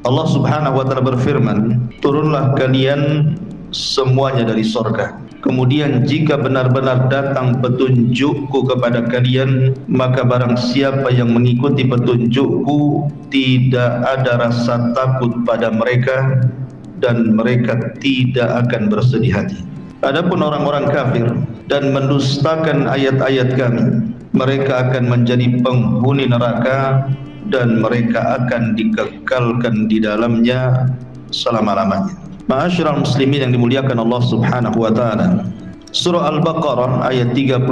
Allah Subhanahu wa ta'ala berfirman, turunlah kalian semuanya dari sorga. Kemudian jika benar-benar datang petunjukku kepada kalian, maka barang siapa yang mengikuti petunjukku, tidak ada rasa takut pada mereka dan mereka tidak akan bersedih hati. Adapun orang-orang kafir dan mendustakan ayat-ayat kami, mereka akan menjadi penghuni neraka dan mereka akan dikekalkan di dalamnya selama-lamanya. Ma'asyiral muslimin yang dimuliakan Allah Subhanahu wa taala. Surah Al-Baqarah ayat 38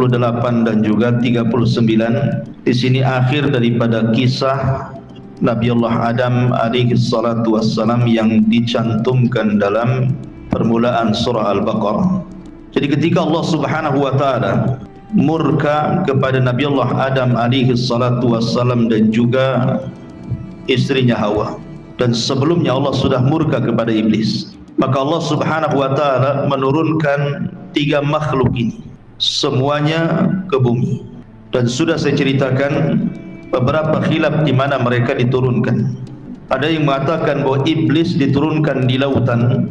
dan juga 39. Di sini akhir daripada kisah Nabiullah Adam alaihi salatu wassalam yang dicantumkan dalam permulaan surah Al-Baqarah. Jadi ketika Allah Subhanahu wa taala murka kepada Nabiullah Adam alaihi salatu wassalam dan juga istrinya Hawa, dan sebelumnya Allah sudah murka kepada iblis, maka Allah Subhanahu wa taala menurunkan 3 makhluk ini semuanya ke bumi. Dan sudah saya ceritakan beberapa khilaf di mana mereka diturunkan. Ada yang mengatakan bahwa iblis diturunkan di lautan,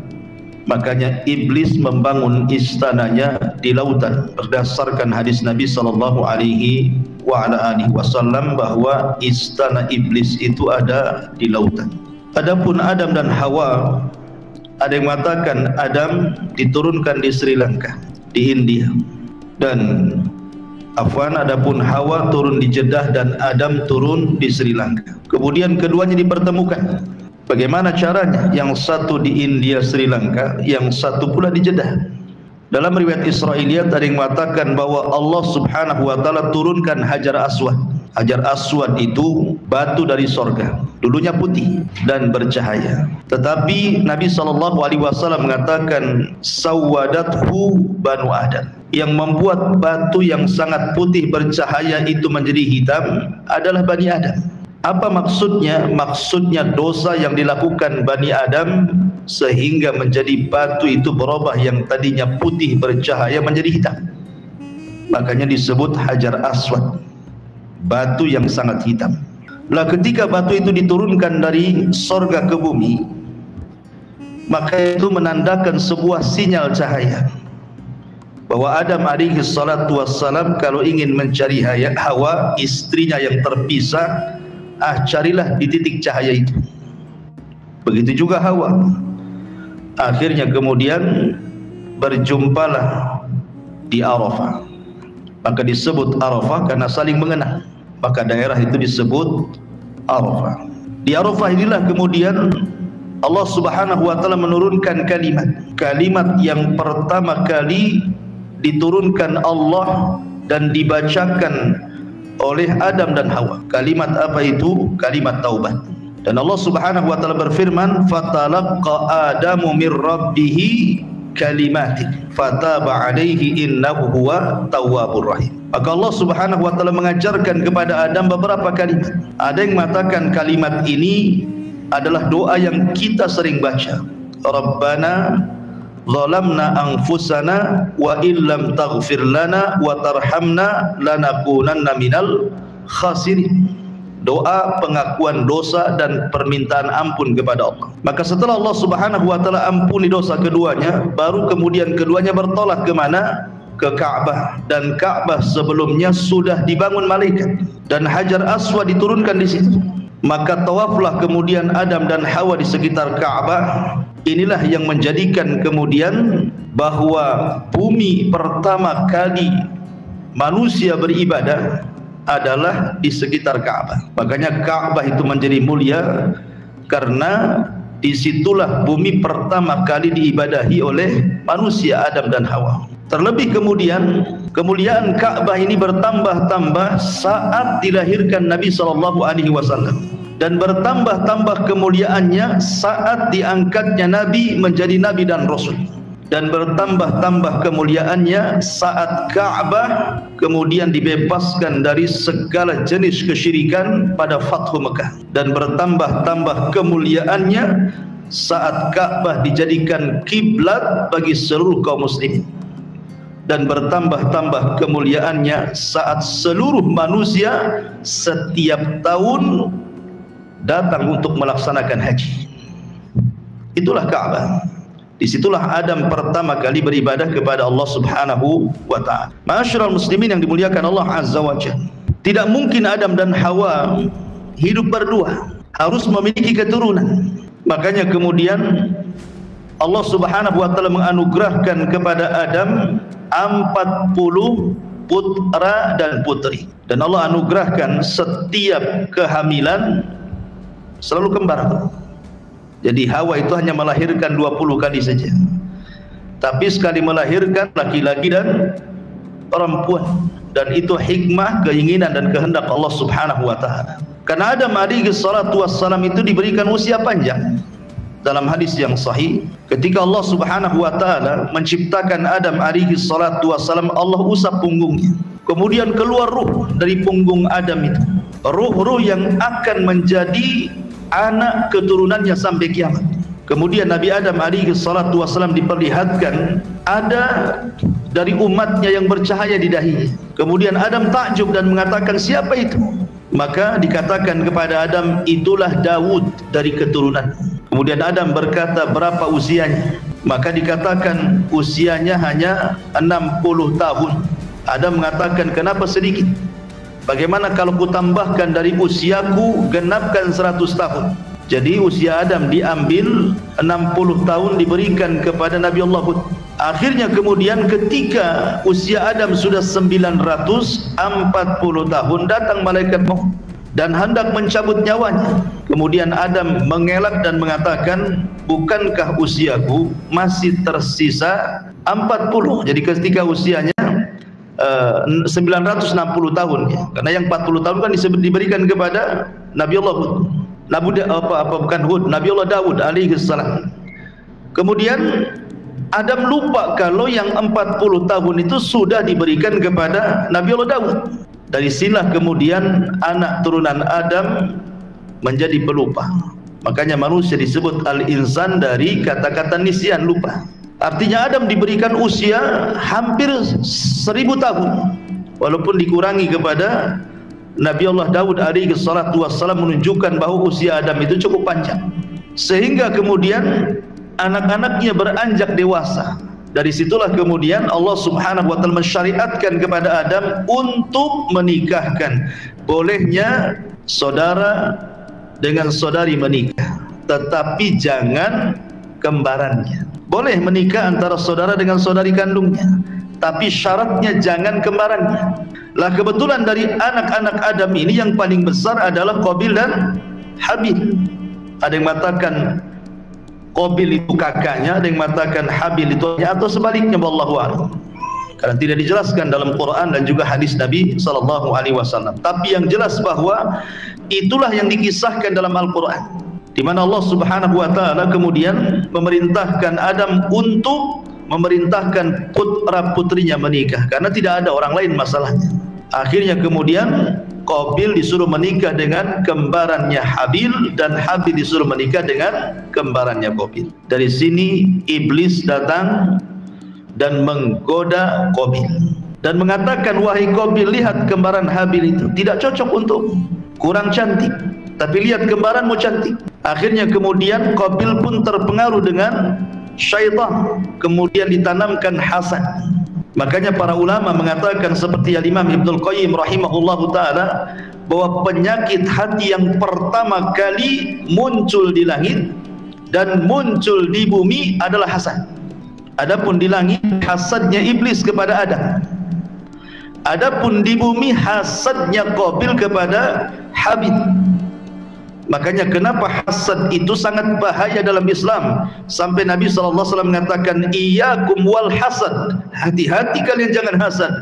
makanya iblis membangun istananya di lautan, berdasarkan hadis Nabi sallallahu alaihi wasallam bahwa istana iblis itu ada di lautan. Adapun Adam dan Hawa, ada yang mengatakan Adam diturunkan di Sri Lanka, di India, dan adapun Hawa turun di Jeddah dan Adam turun di Sri Lanka. Kemudian keduanya dipertemukan. Bagaimana caranya? Yang satu di India Sri Lanka, yang satu pula di Jeddah. Dalam riwayat Israiliyat ada yang mengatakan bahwa Allah Subhanahu wa taala turunkan Hajar Aswad. Hajar Aswad itu batu dari sorga, dulunya putih dan bercahaya. Tetapi Nabi SAW mengatakan sawadathu banu Adam. Yang membuat batu yang sangat putih bercahaya itu menjadi hitam adalah Bani Adam. Apa maksudnya? Maksudnya dosa yang dilakukan Bani Adam sehingga menjadi batu itu berubah yang tadinya putih bercahaya menjadi hitam. Makanya disebut Hajar Aswad, batu yang sangat hitam. Lah ketika batu itu diturunkan dari sorga ke bumi, maka itu menandakan sebuah sinyal cahaya bahwa Adam alaihi salatu wassalam kalau ingin mencari Hawa, istrinya yang terpisah, carilah di titik cahaya itu. Begitu juga Hawa. Akhirnya kemudian berjumpalah di Arafah. Maka disebut Arafah karena saling mengenal. Maka daerah itu disebut Arafah. Di Arafah inilah kemudian Allah Subhanahu wa taala menurunkan kalimat yang pertama kali diturunkan Allah dan dibacakan oleh Adam dan Hawa. Kalimat apa itu? Kalimat taubat. Dan Allah Subhanahu wa taala berfirman, "Fatalaqqa Adamu mir rabbih kalimatin fataba alaihi innahu huwa tawwabur rahim." Maka Allah Subhanahu wa taala mengajarkan kepada Adam beberapa kalimat. Ada yang mengatakan kalimat ini adalah doa yang kita sering baca. Rabbana zalamna anfusana wa illam taghfir lana wa tarhamna lanakunanna minal khasirin. Doa pengakuan dosa dan permintaan ampun kepada Allah. Maka setelah Allah Subhanahu wa taala ampuni dosa keduanya, baru kemudian keduanya bertolak ke mana? Ke Ka'bah. Dan Ka'bah sebelumnya sudah dibangun malaikat dan Hajar Aswad diturunkan di situ. Maka tawaflah kemudian Adam dan Hawa di sekitar Ka'bah. Inilah yang menjadikan kemudian bahwa bumi pertama kali manusia beribadah adalah di sekitar Ka'bah. Makanya Ka'bah itu menjadi mulia karena disitulah bumi pertama kali diibadahi oleh manusia Adam dan Hawa. Terlebih kemudian kemuliaan Ka'bah ini bertambah-tambah saat dilahirkan Nabi SAW. dan bertambah-tambah kemuliaannya saat diangkatnya Nabi menjadi Nabi dan Rasul, dan bertambah-tambah kemuliaannya saat Ka'bah kemudian dibebaskan dari segala jenis kesyirikan pada Fathu Mekah, dan bertambah-tambah kemuliaannya saat Ka'bah dijadikan kiblat bagi seluruh kaum muslimin, dan bertambah-tambah kemuliaannya saat seluruh manusia setiap tahun datang untuk melaksanakan haji. Itulah Ka'bah. Disitulah Adam pertama kali beribadah kepada Allah Subhanahu wa ta'ala. Ma'asyiral muslimin yang dimuliakan Allah Azza wa Jalla, tidak mungkin Adam dan Hawa hidup berdua, harus memiliki keturunan. Makanya kemudian Allah Subhanahu wa ta'ala menganugerahkan kepada Adam 40 putra dan putri, dan Allah anugerahkan setiap kehamilan selalu kembar. Jadi Hawa itu hanya melahirkan 20 kali saja, tapi sekali melahirkan laki-laki dan perempuan, dan itu hikmah, keinginan dan kehendak Allah Subhanahu wa ta'ala. Karena Adam alaihi salatu wassalam itu diberikan usia panjang. Dalam hadis yang sahih, ketika Allah Subhanahu wa ta'ala menciptakan Adam alaihi salatu wassalam, Allah usap punggungnya, kemudian keluar ruh dari punggung Adam itu, ruh-ruh yang akan menjadi anak keturunannya sampai kiamat. Kemudian Nabi Adam alaihi salatu wassalam diperlihatkan ada dari umatnya yang bercahaya di dahinya. Kemudian Adam takjub dan mengatakan, siapa itu? Maka dikatakan kepada Adam, itulah Daud dari keturunan. Kemudian Adam berkata, berapa usianya? Maka dikatakan usianya hanya 60 tahun. Adam mengatakan, kenapa sedikit? Bagaimana kalau kutambahkan dari usiaku, genapkan 100 tahun? Jadi usia Adam diambil, 60 tahun diberikan kepada Nabi Allah Hud. Akhirnya kemudian ketika usia Adam sudah 940 tahun, datang malaikat maut dan hendak mencabut nyawanya. Kemudian Adam mengelak dan mengatakan, bukankah usiaku masih tersisa 40? Jadi ketika usianya 960 tahun ya. Karena yang 40 tahun kan diberikan kepada Nabi Allah Hud. Nabi Allah Daud alaihi salam. Kemudian Adam lupa kalau yang 40 tahun itu sudah diberikan kepada Nabi Allah Daud. Dari sinilah kemudian anak turunan Adam menjadi pelupa. Makanya manusia disebut al-insan dari kata-kata nisyan, lupa. Artinya Adam diberikan usia hampir 1000 tahun, walaupun dikurangi kepada Nabi Allah Daud alaihi salatu wassalam, menunjukkan bahwa usia Adam itu cukup panjang. Sehingga kemudian anak-anaknya beranjak dewasa. Dari situlah kemudian Allah Subhanahu wa ta'ala mensyariatkan kepada Adam untuk menikahkan. Bolehnya saudara dengan saudari menikah, tetapi jangan kembarannya. Boleh menikah antara saudara dengan saudari kandungnya, tapi syaratnya jangan kembarannya. Lah kebetulan dari anak-anak Adam ini yang paling besar adalah Qabil dan Habil. Ada yang mengatakan Qabil itu kakaknya, ada yang mengatakan Habil itu ayahnya, atau sebaliknya, wallahu a'lam. Karena tidak dijelaskan dalam Quran dan juga hadis Nabi sallallahu alaihi wasallam. Tapi yang jelas bahwa itulah yang dikisahkan dalam Al-Quran, di mana Allah Subhanahu wa ta'ala kemudian memerintahkan Adam untuk memerintahkan putra putrinya menikah, karena tidak ada orang lain masalahnya. Akhirnya kemudian Qabil disuruh menikah dengan kembarannya Habil, dan Habil disuruh menikah dengan kembarannya Qabil. Dari sini iblis datang dan menggoda Qabil dan mengatakan, wahai Qabil, lihat kembaran Habil itu tidak cocok untuk, kurang cantik, tapi lihat kembaranmu cantik. Akhirnya kemudian Qabil pun terpengaruh dengan syaitan, kemudian ditanamkan hasad. Makanya para ulama mengatakan seperti Imam Ibnul Qayyim rahimahullahu ta'ala, bahwa penyakit hati yang pertama kali muncul di langit dan muncul di bumi adalah hasad. Adapun di langit hasadnya iblis kepada Adam, adapun di bumi hasadnya Qabil kepada Habil. Makanya kenapa hasad itu sangat bahaya dalam Islam, sampai Nabi SAW mengatakan, iyyakum wal hasad, hati-hati kalian jangan hasad,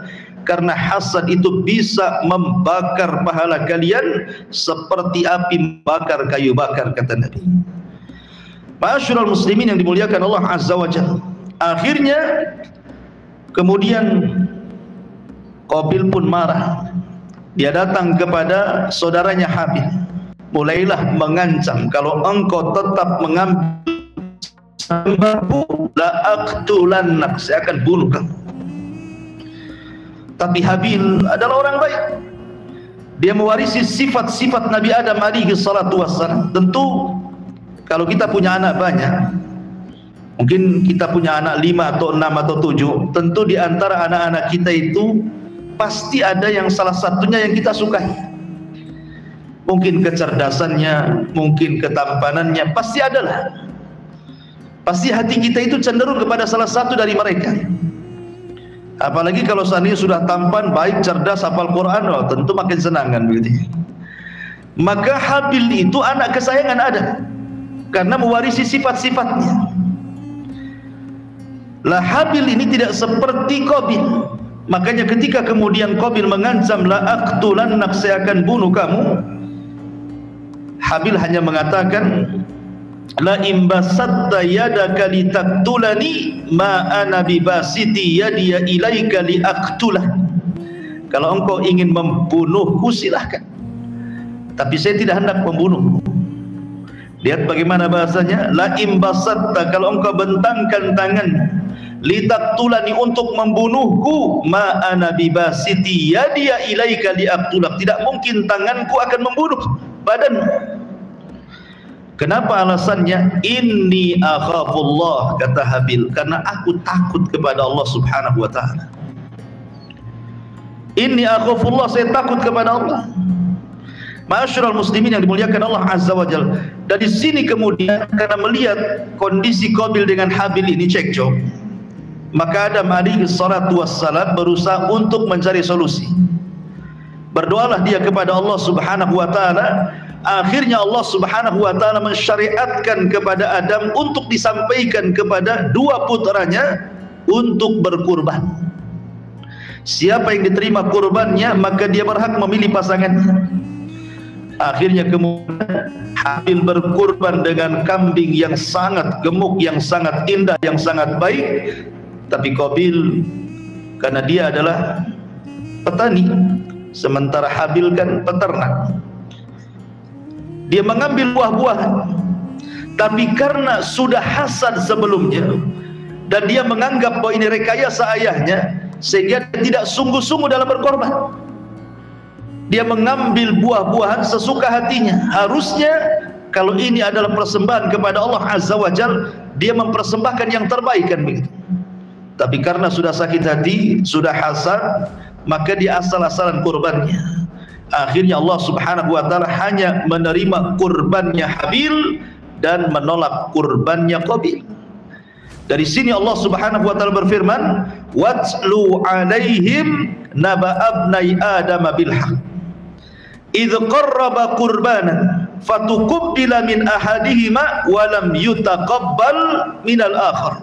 karena hasad itu bisa membakar pahala kalian seperti api membakar kayu bakar, kata Nabi. Ma'asyiral muslimin yang dimuliakan Allah Azza wa Jalla, akhirnya kemudian Qabil pun marah. Dia datang kepada saudaranya Habil, mulailah mengancam, kalau engkau tetap mengambil sembahku, la aqtulannak, saya akan bunuh kamu. Tapi Habil adalah orang baik. Dia mewarisi sifat-sifat Nabi Adam alaihi salatu wassalam. Tentu kalau kita punya anak banyak, mungkin kita punya anak 5 atau 6 atau 7, tentu di antara anak-anak kita itu pasti ada yang salah satunya yang kita sukai. Mungkin kecerdasannya, mungkin ketampanannya, pasti adalah. Pasti hati kita itu cenderung kepada salah satu dari mereka. Apalagi kalau seandainya sudah tampan, baik, cerdas, hafal Quran, oh, tentu makin senang kan begitu. Maka Habil itu anak kesayangan Adam karena mewarisi sifat-sifatnya. Lah Habil ini tidak seperti Qabil. Makanya ketika kemudian Qabil mengancam, la aqtulannak, saya akan bunuh kamu, Habil hanya mengatakan, la imbasatta yadaka litaktulani ma ana bibasiti yadiya ilaika liaqtulah. Kalau engkau ingin membunuhku silahkan, tapi saya tidak hendak membunuhmu. Lihat bagaimana bahasanya, la imbasatta, kalau engkau bentangkan tangan, litaktulani, untuk membunuhku, ma ana bibasiti yadiya ilaika liaqtulah, tidak mungkin tanganku akan membunuh badanmu. Kenapa alasannya? Inni akhafullah, kata Habil, karena aku takut kepada Allah subhanahu wa ta'ala. Inni akhafullah, saya takut kepada Allah. Ma'asyiral muslimin yang dimuliakan Allah Azza wa Jalla. Dari sini kemudian karena melihat kondisi Qabil dengan Habil ini cekcok, maka Adam alaihi salatu wassalam berusaha untuk mencari solusi. Berdoalah dia kepada Allah subhanahu wa ta'ala. Akhirnya Allah subhanahu wa ta'ala mensyariatkan kepada Adam untuk disampaikan kepada dua putranya untuk berkurban. Siapa yang diterima kurbannya, maka dia berhak memilih pasangannya. Akhirnya kemudian Habil berkurban dengan kambing yang sangat gemuk, yang sangat indah, yang sangat baik. Tapi Qabil, karena dia adalah petani, sementara Habil kan peternak, dia mengambil buah-buahan. Tapi karena sudah hasad sebelumnya dan dia menganggap bahwa ini rekayasa ayahnya, sehingga dia tidak sungguh-sungguh dalam berkorban. Dia mengambil buah-buahan sesuka hatinya. Harusnya kalau ini adalah persembahan kepada Allah Azza wa Jalla, dia mempersembahkan yang terbaik kan begitu. Tapi karena sudah sakit hati, sudah hasad, maka dia asal-asalan kurbannya. Akhirnya Allah subhanahu wa ta'ala hanya menerima kurbannya Habil dan menolak kurbannya Qabil. Dari sini Allah subhanahu wa ta'ala berfirman, watlu alaihim naba abnai adam bilhaq idh qarraba qurbanan fatukubbila min ahadihima walam yutaqabbal minal akhar.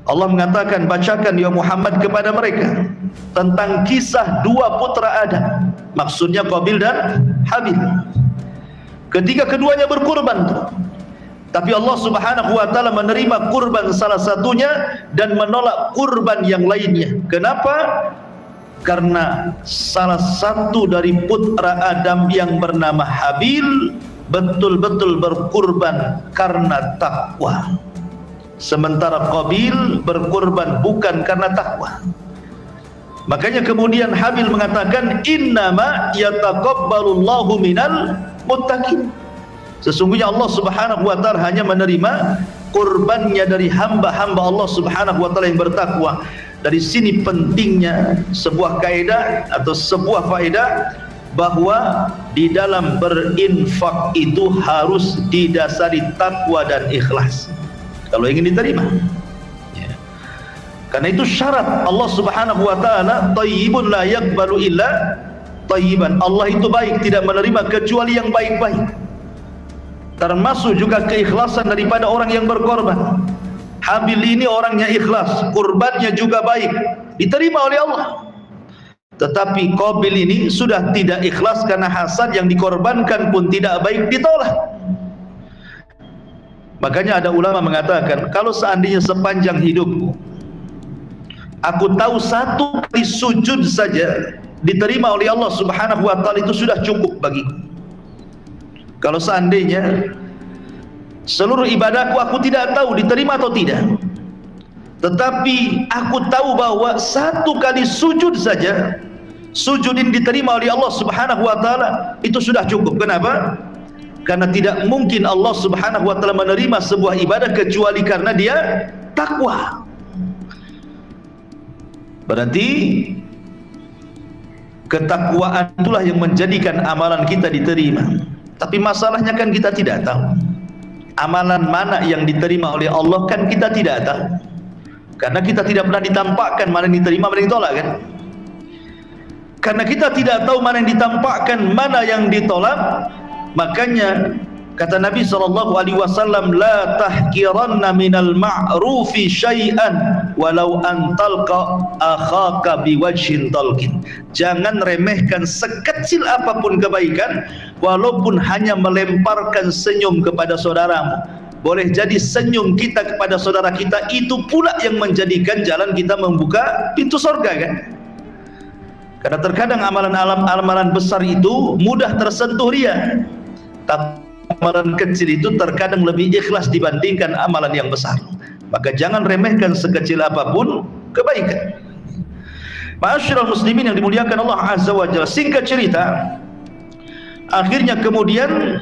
Allah mengatakan, bacakan ya Muhammad kepada mereka tentang kisah dua putra Adam, maksudnya Qabil dan Habil. Ketika keduanya berkurban, tapi Allah subhanahu wa ta'ala menerima kurban salah satunya dan menolak kurban yang lainnya. Kenapa? Karena salah satu dari putra Adam yang bernama Habil betul-betul berkurban karena takwa, sementara Qabil berkurban bukan karena takwa. Makanya kemudian Habil mengatakan, innama yataqabbalullahu minal muttaqin, sesungguhnya Allah subhanahu wa ta'ala hanya menerima kurbannya dari hamba-hamba Allah subhanahu wa ta'ala yang bertakwa. Dari sini pentingnya sebuah kaidah atau sebuah faedah, bahwa di dalam berinfak itu harus didasari takwa dan ikhlas kalau ingin diterima. Karena itu syarat Allah subhanahu wa ta'ala, tayyibun la yaqbalu illa tayyiban. Allah itu baik, tidak menerima kecuali yang baik-baik. Termasuk juga keikhlasan daripada orang yang berkorban. Habil ini orangnya ikhlas, kurbannya juga baik, diterima oleh Allah. Tetapi Qabil ini sudah tidak ikhlas karena hasad, yang dikorbankan pun tidak baik, ditolak. Makanya ada ulama mengatakan, kalau seandainya sepanjang hidupku aku tahu satu kali sujud saja diterima oleh Allah Subhanahu wa taala, itu sudah cukup bagiku. Kalau seandainya seluruh ibadahku aku tidak tahu diterima atau tidak, tetapi aku tahu bahwa satu kali sujud saja, sujud ini diterima oleh Allah Subhanahu wa taala, itu sudah cukup. Kenapa? Karena tidak mungkin Allah Subhanahu wa taala menerima sebuah ibadah kecuali karena dia takwa. Berarti ketakwaan itulah yang menjadikan amalan kita diterima. Tapi masalahnya kan kita tidak tahu amalan mana yang diterima oleh Allah, kan kita tidak tahu. Karena kita tidak pernah ditampakkan mana yang diterima, mana yang ditolak, kan? Karena kita tidak tahu mana yang ditampakkan, mana yang ditolak, makanya kata Nabi SAW, la tahkiranna minal ma'rufi syai'an walau antalqa akhaka biwajhin talqin. Jangan remehkan sekecil apapun kebaikan, walaupun hanya melemparkan senyum kepada saudaramu. Boleh jadi senyum kita kepada saudara kita itu pula yang menjadikan jalan kita membuka pintu surga, kan? Karena terkadang amalan besar itu mudah tersentuh ria, tapi amalan kecil itu terkadang lebih ikhlas dibandingkan amalan yang besar. Maka jangan remehkan sekecil apapun kebaikan. Ma'asyiral muslimin yang dimuliakan Allah Azza wa Jalla, singkat cerita, akhirnya kemudian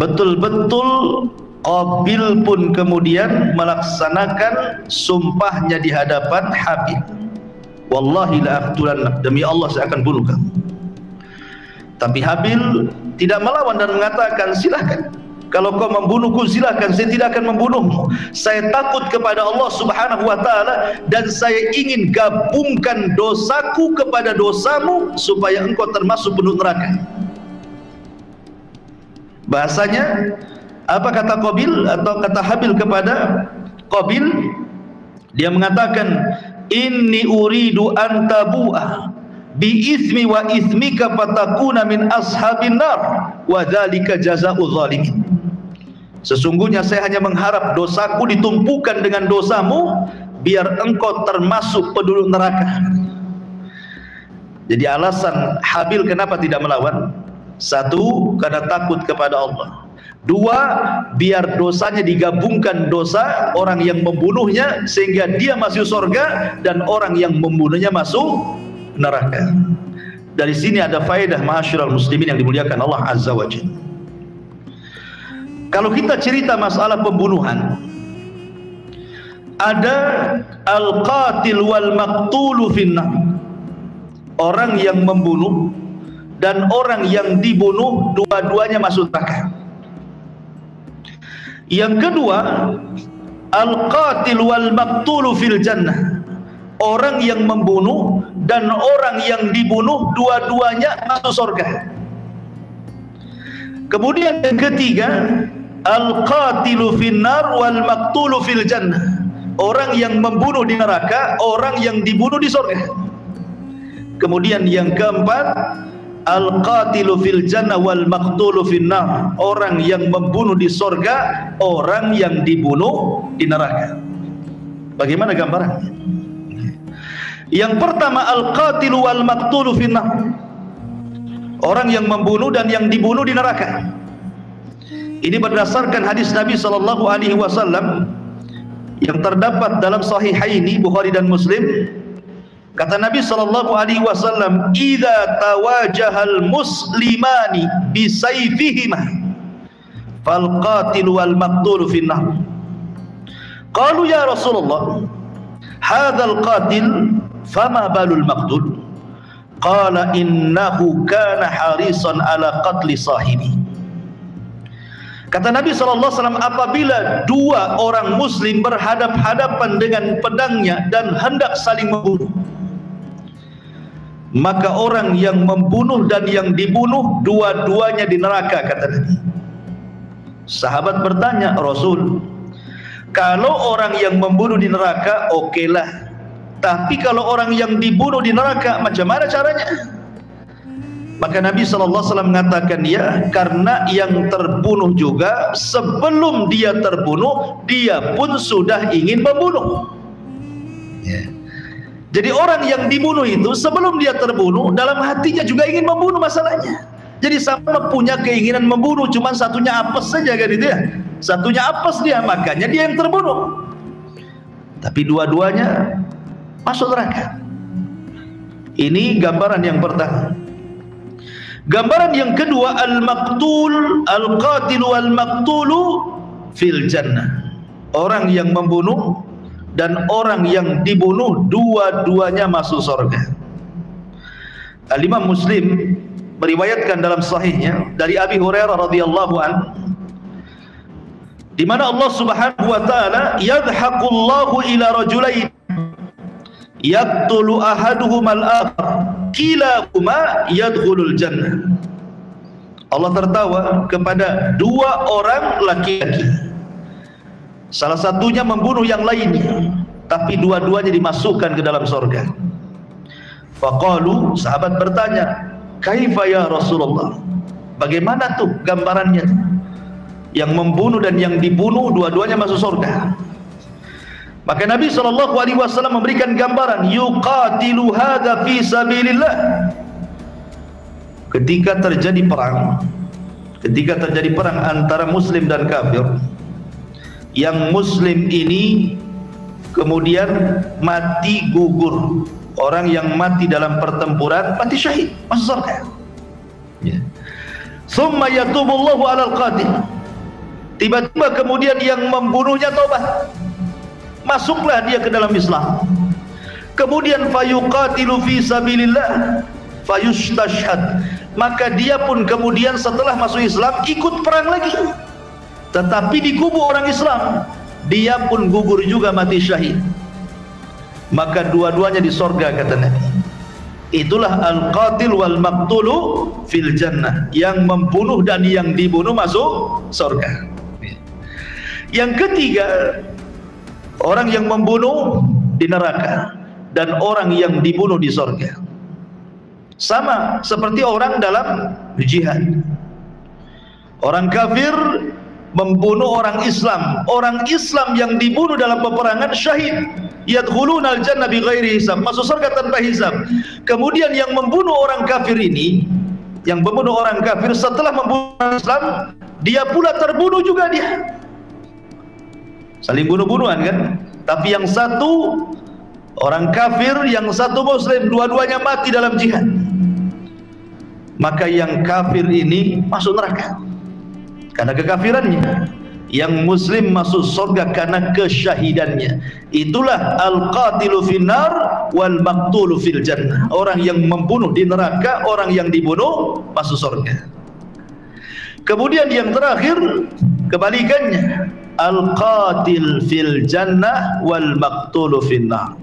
betul-betul Qabil pun kemudian melaksanakan sumpahnya di hadapan Habil. Wallahi la aqtulannak, demi Allah saya akan bunuh kamu. Tapi Habil tidak melawan dan mengatakan, silahkan, kalau kau membunuhku silahkan, saya tidak akan membunuhmu. Saya takut kepada Allah Subhanahu wa taala dan saya ingin gabungkan dosaku kepada dosamu supaya engkau termasuk penduduk neraka. Bahasanya apa kata Qabil atau kata Habil kepada Qabil? Dia mengatakan, inni uridu an tabu'a bi itsmi wa itsmika fatakuna min ashabin nar wa dzalika jazaa'ul zalimin. Sesungguhnya saya hanya mengharap dosaku ditumpukan dengan dosamu biar engkau termasuk penduduk neraka. Jadi alasan Habil kenapa tidak melawan, satu, karena takut kepada Allah. Dua, biar dosanya digabungkan dosa orang yang membunuhnya sehingga dia masuk surga dan orang yang membunuhnya masuk neraka. Dari sini ada faedah ma'asyiral muslimin yang dimuliakan Allah Azza wa Jalla. Kalau kita cerita masalah pembunuhan, ada al-qatil wal maqtulu finnar, orang yang membunuh dan orang yang dibunuh dua-duanya masuk neraka. Yang kedua, al-qatil wal maqtulu fil jannah, orang yang membunuh dan orang yang dibunuh dua-duanya masuk surga. Kemudian yang ketiga, al-qatilu finnar wal maqtulu fil jannah, orang yang membunuh di neraka, orang yang dibunuh di surga. Kemudian yang keempat, al-qatilu fil jannah wal maqtulu finnar, orang yang membunuh di surga, orang yang dibunuh di neraka. Bagaimana gambarannya? Yang pertama, al-qatilu wal maqtulu finnar, orang yang membunuh dan yang dibunuh di neraka. Ini berdasarkan hadis Nabi SAW yang terdapat dalam Sahihaini Bukhari dan Muslim. Kata Nabi SAW, idza tawajahal muslimani bisayfihima fal qatil wal maqtul finnar. Qalu ya Rasulullah, hadzal qatil fama balul maqtul? Qala innahu kana harisan ala qatli sahibi. Kata Nabi SAW, apabila dua orang muslim berhadap-hadapan dengan pedangnya dan hendak saling membunuh, maka orang yang membunuh dan yang dibunuh dua-duanya di neraka, kata Nabi. Sahabat bertanya, Rasul, kalau orang yang membunuh di neraka, okelah, Tapi kalau orang yang dibunuh di neraka, macam mana caranya? Maka Nabi SAW mengatakan, ya, karena yang terbunuh juga sebelum dia terbunuh, dia pun sudah ingin membunuh. Ya. Jadi orang yang dibunuh itu sebelum dia terbunuh, dalam hatinya juga ingin membunuh masalahnya. Jadi sama punya keinginan membunuh, cuma satunya apes saja kan itu ya. Satunya apes dia, makanya dia yang terbunuh. Tapi dua-duanya masuk neraka. Ini gambaran yang pertama. Gambaran yang kedua, al-maqtul, al-qatil wal-maqtulu fil jannah. Orang yang membunuh dan orang yang dibunuh, dua-duanya masuk surga. Al-Imam Muslim meriwayatkan dalam sahihnya dari Abi Hurairah radhiyallahu anhu, di mana Allah Subhanahu wa taala, yadhaqullahu ila rajulain yaqtulu ahaduhuma al-akhar kilahuma yadkhulul jannah. Allah tertawa kepada dua orang laki-laki, salah satunya membunuh yang lainnya, tapi dua-duanya dimasukkan ke dalam surga. Faqalu, sahabat bertanya, kaifa ya Rasulullah, bagaimana tuh gambarannya? Yang membunuh dan yang dibunuh dua-duanya masuk surga. Maka Nabi SAW memberikan gambaran, yuqatilu hadza fi sabilillah. Ketika terjadi perang antara muslim dan kafir, yang muslim ini kemudian mati gugur, orang yang mati dalam pertempuran mati syahid, masuk surga. Ya. Tsumma yatubullahu 'alal qatil. Tiba-tiba kemudian yang membunuhnya taubat, masuklah dia ke dalam Islam. Kemudian fayuqatilu fi sabilillah fayustashhad, maka dia pun kemudian setelah masuk Islam ikut perang lagi, tetapi di kubu orang Islam dia pun gugur juga, mati syahid. Maka dua-duanya di surga, kata Nabi. Itulah al-qatil wal maqtulu fil jannah, yang membunuh dan yang dibunuh masuk surga. Yang ketiga, orang yang membunuh di neraka dan orang yang dibunuh di surga. Sama seperti orang dalam jihad. Orang kafir membunuh orang Islam, orang Islam yang dibunuh dalam peperangan syahid, yadkhulunal jannah bighairi hisab, masuk surga tanpa hisab. Kemudian yang membunuh orang kafir ini, yang membunuh orang kafir setelah membunuh orang Islam, dia pula terbunuh juga dia. Saling bunuh-bunuhan kan? Tapi yang satu orang kafir, yang satu muslim, dua-duanya mati dalam jihad. Maka yang kafir ini masuk neraka karena kekafirannya, yang muslim masuk surga karena kesyahidannya. Itulah al-qatilu finnar wal maqtulu fil jannah. Orang yang membunuh di neraka, orang yang dibunuh masuk surga. Kemudian yang terakhir kebalikannya, al-qatil fil jannah wal maqtulu finnar.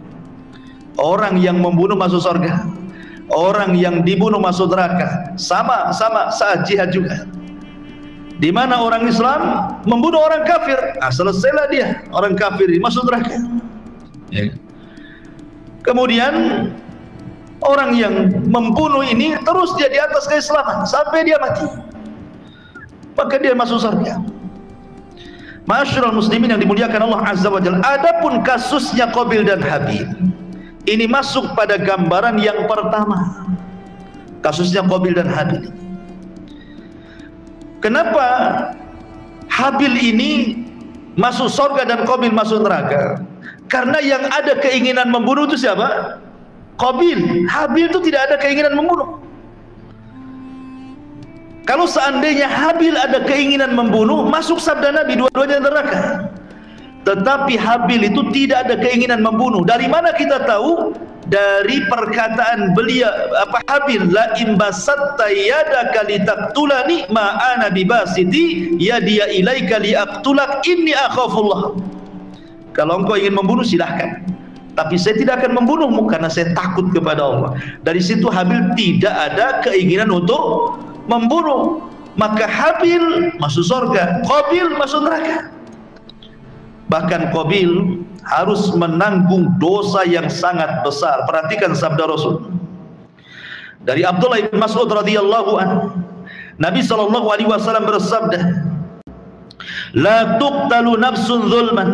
Orang yang membunuh masuk surga, orang yang dibunuh masuk neraka. Sama-sama saat jihad juga. Di mana orang Islam membunuh orang kafir, selesailah dia, orang kafir masuk neraka. Ya. Kemudian orang yang membunuh ini terus dia di atas keislaman sampai dia mati, maka dia masuk surga. Ma'asyiral muslimin yang dimuliakan Allah Azza wa Jalla. Adapun kasusnya Qabil dan Habil, ini masuk pada gambaran yang pertama, kasusnya Qabil dan Habil. Kenapa Habil ini masuk surga dan Qabil masuk neraka? Karena yang ada keinginan membunuh itu siapa? Qabil. Habil itu tidak ada keinginan membunuh. Kalau seandainya Habil ada keinginan membunuh, masuk sabda Nabi, dua-duanya neraka. Tetapi Habil itu tidak ada keinginan membunuh. Dari mana kita tahu? Dari perkataan beliau, Habil, la imbasatta yadaka litaqtulani ma ana bibasiti yadiya ilaika liaqtulak inni akhafullah. Kalau engkau ingin membunuh silahkan, tapi saya tidak akan membunuhmu karena saya takut kepada Allah. Dari situ Habil tidak ada keinginan untuk membunuh. Maka Habil masuk surga, Qabil masuk neraka. Bahkan Qabil harus menanggung dosa yang sangat besar. Perhatikan sabda Rasul dari Abdullah bin Mas'ud radhiyallahu anhu. Nabi sallallahu alaihi wasallam bersabda, "La tuqtalu nafsun zulman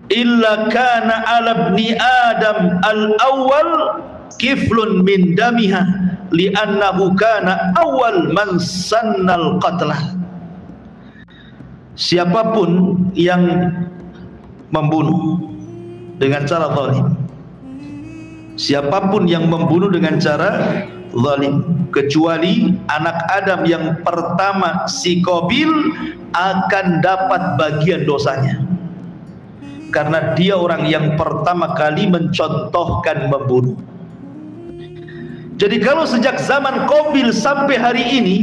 illa kana 'ala ibni Adam al-awwal kiflun min damiha li'annahu kana awwal man sannal qatlah." Siapapun yang membunuh dengan cara zalim, siapapun yang membunuh dengan cara zalim, kecuali anak Adam yang pertama si Qabil, akan dapat bagian dosanya karena dia orang yang pertama kali mencontohkan membunuh. Jadi kalau sejak zaman Qabil sampai hari ini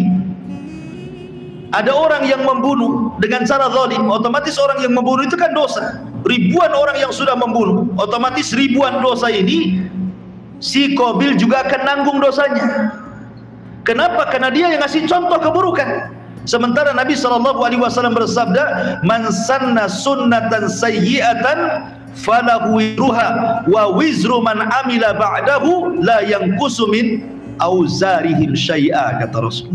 ada orang yang membunuh dengan cara zalim, otomatis orang yang membunuh itu kan dosa. Ribuan orang yang sudah membunuh, otomatis ribuan dosa ini si Qabil juga akan nanggung dosanya. Kenapa? Karena dia yang ngasih contoh keburukan. Sementara Nabi SAW bersabda, "Man sanna sunnatan sayyi'atan falahu wizruha wa wizru man amila ba'dahu la yanqusu min auzarihim syai'a," kata Rasul.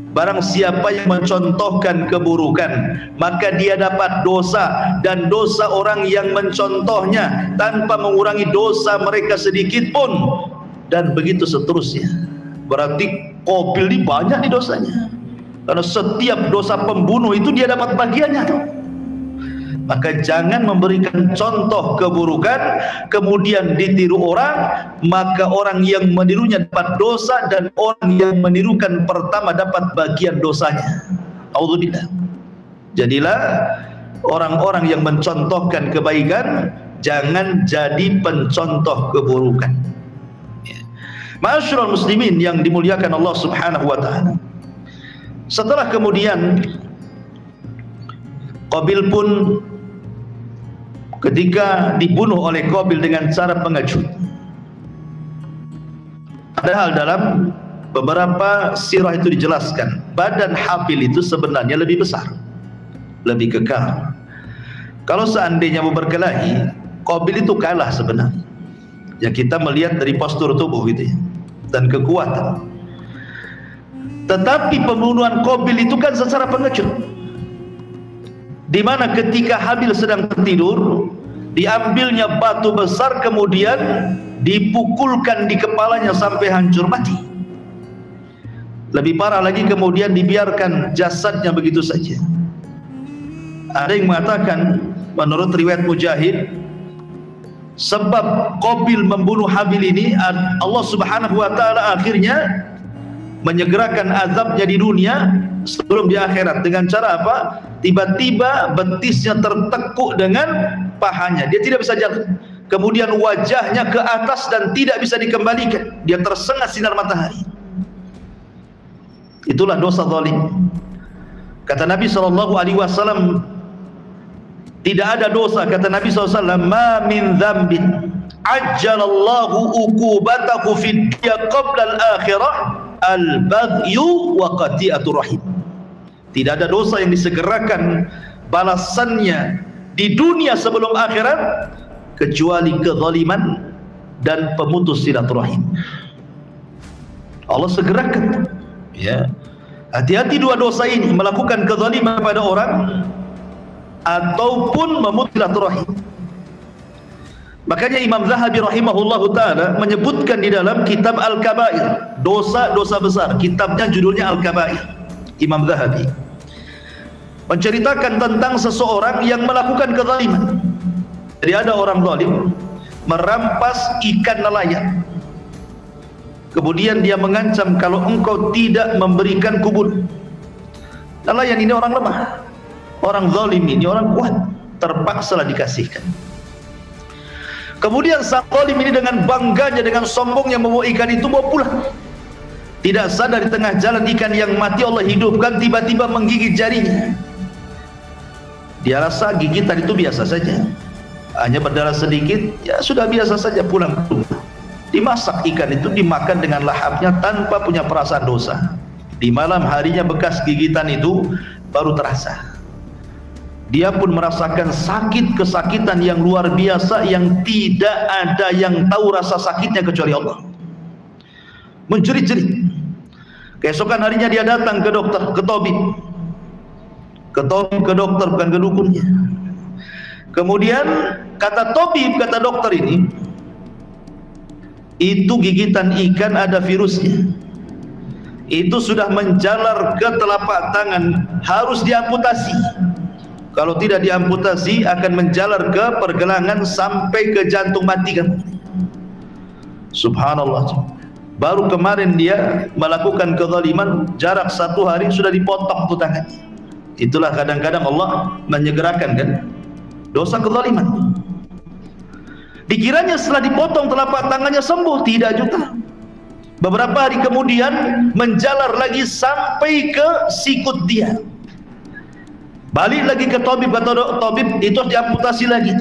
Barang siapa yang mencontohkan keburukan, maka dia dapat dosa, dan dosa orang yang mencontohnya tanpa mengurangi dosa mereka sedikit pun, dan begitu seterusnya. Berarti Qabil ini banyak di dosanya, karena setiap dosa pembunuh itu dia dapat bagiannya tuh. Maka jangan memberikan contoh keburukan kemudian ditiru orang, maka orang yang menirunya dapat dosa dan orang yang menirukan pertama dapat bagian dosanya. Auzubillah. Jadilah orang-orang yang mencontohkan kebaikan, jangan jadi pencontoh keburukan. Ma'asyiral muslimin yang dimuliakan Allah Subhanahu wa taala. Setelah kemudian Qabil pun ketika dibunuh oleh Qabil dengan cara pengecut. Padahal dalam beberapa sirah itu dijelaskan, badan Habil itu sebenarnya lebih besar, lebih kekal. Kalau seandainya mau berkelahi, Qabil itu kalah sebenarnya. Ya kita melihat dari postur tubuh gitu ya, dan kekuatan. Tetapi pembunuhan Qabil itu kan secara pengecut, di mana ketika Habil sedang tertidur, diambilnya batu besar kemudian dipukulkan di kepalanya sampai hancur mati. Lebih parah lagi kemudian dibiarkan jasadnya begitu saja. Ada yang mengatakan menurut riwayat Mujahid, sebab Qabil membunuh Habil ini, Allah Subhanahu wa taala akhirnya menyegerakan azabnya di dunia sebelum di akhirat. Dengan cara apa? Tiba-tiba betisnya tertekuk dengan pahanya, dia tidak bisa jalan, kemudian wajahnya ke atas dan tidak bisa dikembalikan, dia tersengat sinar matahari. Itulah dosa zalim. Kata Nabi SAW, tidak ada dosa, kata Nabi SAW, ma min dzambin ajjalallahu uqubatahu fid dunya qabla al-akhirah al-baghyu wa qati'atur rahim. Tidak ada dosa yang disegerakan balasannya di dunia sebelum akhirat kecuali kezaliman dan pemutus silaturahim. Allah segerakan. Ya, hati-hati dua dosa ini, melakukan kezaliman pada orang ataupun memutus silaturahim. Makanya Imam Zahabi rahimahullahu taala menyebutkan di dalam kitab Al-Kabair, dosa-dosa besar, kitabnya judulnya Al-Kabair. Imam Zahabi menceritakan tentang seseorang yang melakukan kezaliman. Jadi ada orang zalim merampas ikan nelayan, kemudian dia mengancam, kalau engkau tidak memberikan kubur. Nelayan ini orang lemah, orang zalim ini orang kuat, terpaksalah dikasihkan. Kemudian sang zalim ini dengan bangganya, dengan sombongnya membawa ikan itu bawa pulang. Tidak sadar di tengah jalan ikan yang mati Allah hidupkan, tiba-tiba menggigit jarinya. Dia rasa gigitan itu biasa saja, hanya berdarah sedikit, ya sudah biasa saja, pulang ke rumah. Dimasak ikan itu, dimakan dengan lahapnya tanpa punya perasaan dosa. Di malam harinya bekas gigitan itu baru terasa. Dia pun merasakan kesakitan yang luar biasa yang tidak ada yang tahu rasa sakitnya kecuali Allah. Menjerit-jerit. Keesokan harinya dia datang ke dokter, ke tabib. Ke dokter, bukan ke dukunnya. Kemudian kata tabib, kata dokter ini, itu gigitan ikan ada virusnya. Itu sudah menjalar ke telapak tangan, harus diamputasi. Kalau tidak diamputasi akan menjalar ke pergelangan sampai ke jantung mati kan. Subhanallah. Baru kemarin dia melakukan kezaliman, jarak 1 hari sudah dipotong tuh tangannya. Itulah kadang-kadang Allah menyegerakan kan dosa kezaliman. Dikiranya setelah dipotong telapak tangannya sembuh, tidak juga. Beberapa hari kemudian menjalar lagi sampai ke sikut dia. Balik lagi ke tabib, kata tabib itu harus diamputasi lagi.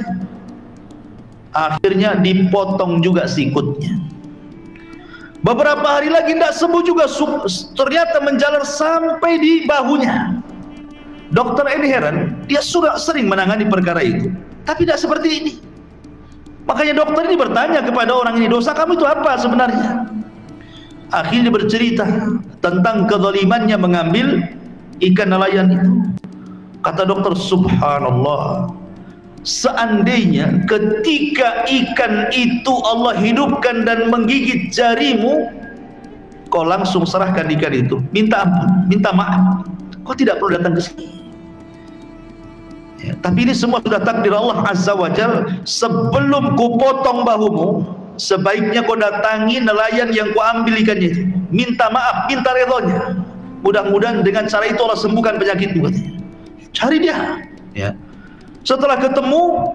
Akhirnya dipotong juga sikutnya. Beberapa hari lagi tidak sembuh juga, ternyata menjalar sampai di bahunya. Dokter ini heran, dia sudah sering menangani perkara itu, tapi tidak seperti ini. Makanya dokter ini bertanya kepada orang ini, dosa kamu itu apa sebenarnya? Akhirnya bercerita tentang kezalimannya mengambil ikan nelayan itu. Kata dokter, subhanallah, seandainya ketika ikan itu Allah hidupkan dan menggigit jarimu, kau langsung serahkan ikan itu, minta ampun, minta maaf, kau tidak perlu datang ke sini. Ya, tapi ini semua sudah takdir Allah Azza wa Jal. Sebelum ku potong bahumu, sebaiknya kau datangi nelayan yang kau ambil ikannya itu, minta maaf, minta redhonya. Mudah-mudahan dengan cara itu Allah sembuhkan penyakitmu, katanya. Cari dia, ya. Setelah ketemu,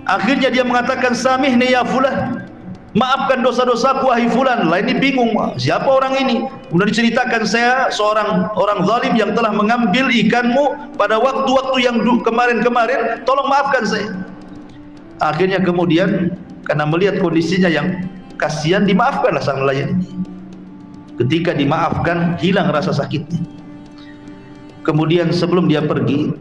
akhirnya dia mengatakan, samihni ya fulan, maafkan dosa-dosaku wahai fulan. Lah ini bingung, siapa orang ini? Kemudian diceritakan, saya seorang orang zalim yang telah mengambil ikanmu pada waktu-waktu yang kemarin-kemarin, tolong maafkan saya. Akhirnya kemudian karena melihat kondisinya yang kasihan, dimaafkanlah sang nelayan ini. Ketika dimaafkan, hilang rasa sakitnya. Kemudian sebelum dia pergi,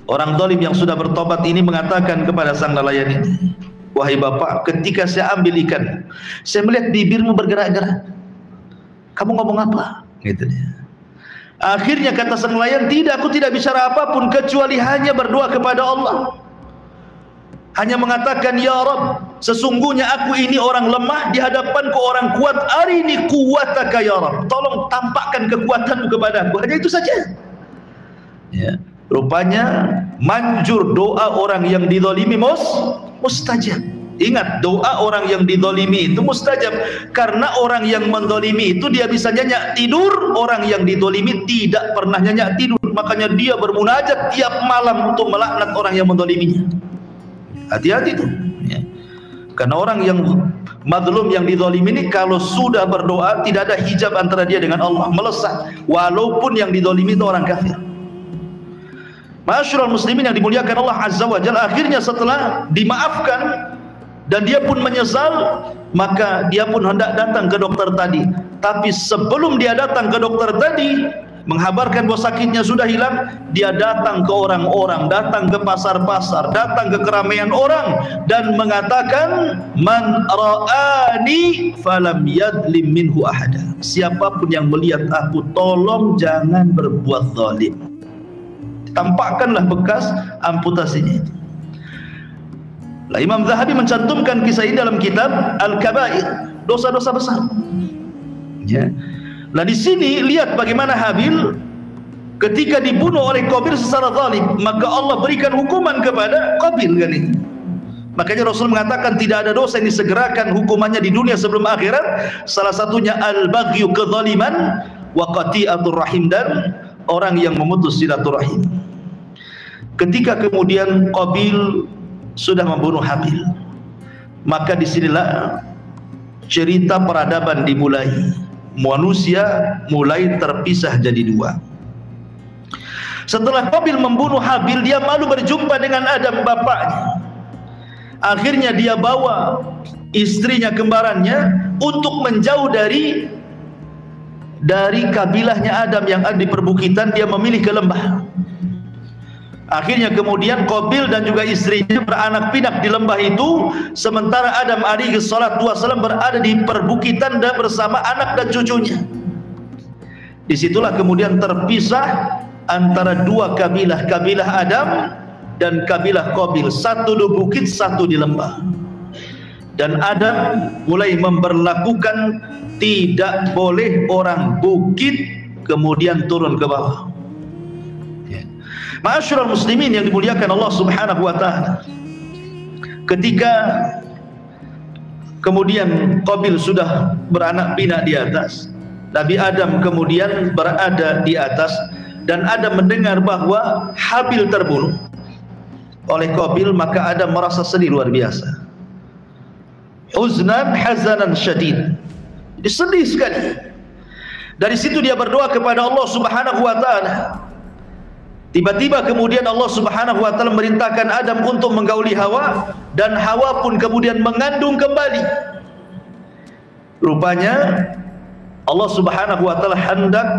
orang zalim yang sudah bertobat ini mengatakan kepada sang nelayan ini, wahai bapak, ketika saya ambil ikan, saya melihat bibirmu bergerak-gerak. Kamu ngomong apa? Gitu dia. Akhirnya kata sang nelayan, tidak, aku tidak bicara apapun kecuali hanya berdoa kepada Allah. Hanya mengatakan, ya Rabb, sesungguhnya aku ini orang lemah, di hadapanku orang kuat, arini quwwataka ya Rabb, tolong tampakkan kekuatanmu kepadaku. Hanya itu saja. Ya, rupanya manjur doa orang yang dizalimi mustajab. Ingat, doa orang yang dizalimi itu mustajab, karena orang yang menzalimi itu dia bisa nyenyak tidur, orang yang dizalimi tidak pernah nyenyak tidur. Makanya dia bermunajat tiap malam untuk melaknat orang yang menzaliminya. Hati-hati tuh, ya. Karena orang yang mazlum, yang dizalimi ini, kalau sudah berdoa tidak ada hijab antara dia dengan Allah, melesat, walaupun yang dizalimi itu orang kafir. Ma'asyiral muslimin yang dimuliakan Allah Azza wa Jalla, akhirnya setelah dimaafkan dan dia pun menyesal, maka dia pun hendak datang ke dokter tadi. Tapi sebelum dia datang ke dokter tadi, menghabarkan bahwa sakitnya sudah hilang, dia datang ke orang-orang, datang ke pasar-pasar, datang ke keramaian orang dan mengatakan, man ra'ani falam yadlim minhu ahada, siapapun yang melihat aku, tolong jangan berbuat zalim. Tampakkanlah bekas amputasinya itu. Lah, Imam Zahabi mencantumkan kisah ini dalam kitab Al-Kabair, dosa-dosa besar. Ya. Nah, di sini lihat bagaimana Habil ketika dibunuh oleh Qabil secara zalim, maka Allah berikan hukuman kepada Qabil kan ini. Makanya Rasul mengatakan tidak ada dosa yang disegerakan hukumannya di dunia sebelum akhirat. Salah satunya al-baghyu, kezaliman, wa qati'atur rahim, dan orang yang memutus silaturahim. Ketika kemudian Qabil sudah membunuh Habil, maka disinilah cerita peradaban dimulai. Manusia mulai terpisah jadi dua. Setelah Qabil membunuh Habil, dia malu berjumpa dengan Adam bapaknya. Akhirnya dia bawa istrinya, kembarannya, untuk menjauh dari kabilahnya Adam yang ada di perbukitan. Dia memilih ke lembah. Akhirnya kemudian Qabil dan juga istrinya beranak pinak di lembah itu, sementara Adam alaihi salatu wasallam berada di perbukitan dan bersama anak dan cucunya. Disitulah kemudian terpisah antara dua kabilah, kabilah Adam dan kabilah Qabil, satu di bukit, satu di lembah. Dan Adam mulai memberlakukan tidak boleh orang bukit kemudian turun ke bawah. Ma'asyiral muslimin yang dimuliakan Allah Subhanahu wa taala, ketika kemudian Qabil sudah beranak pinak di atas, Nabi Adam kemudian berada di atas, dan Adam mendengar bahwa Habil terbunuh oleh Qabil, maka Adam merasa sedih luar biasa. Huznan hazanan syadid, sedih sekali. Dari situ dia berdoa kepada Allah Subhanahu wa taala. Tiba-tiba kemudian Allah Subhanahu wa taala merintahkan Adam untuk menggauli Hawa, dan Hawa pun kemudian mengandung kembali. Rupanya Allah Subhanahu wa taala hendak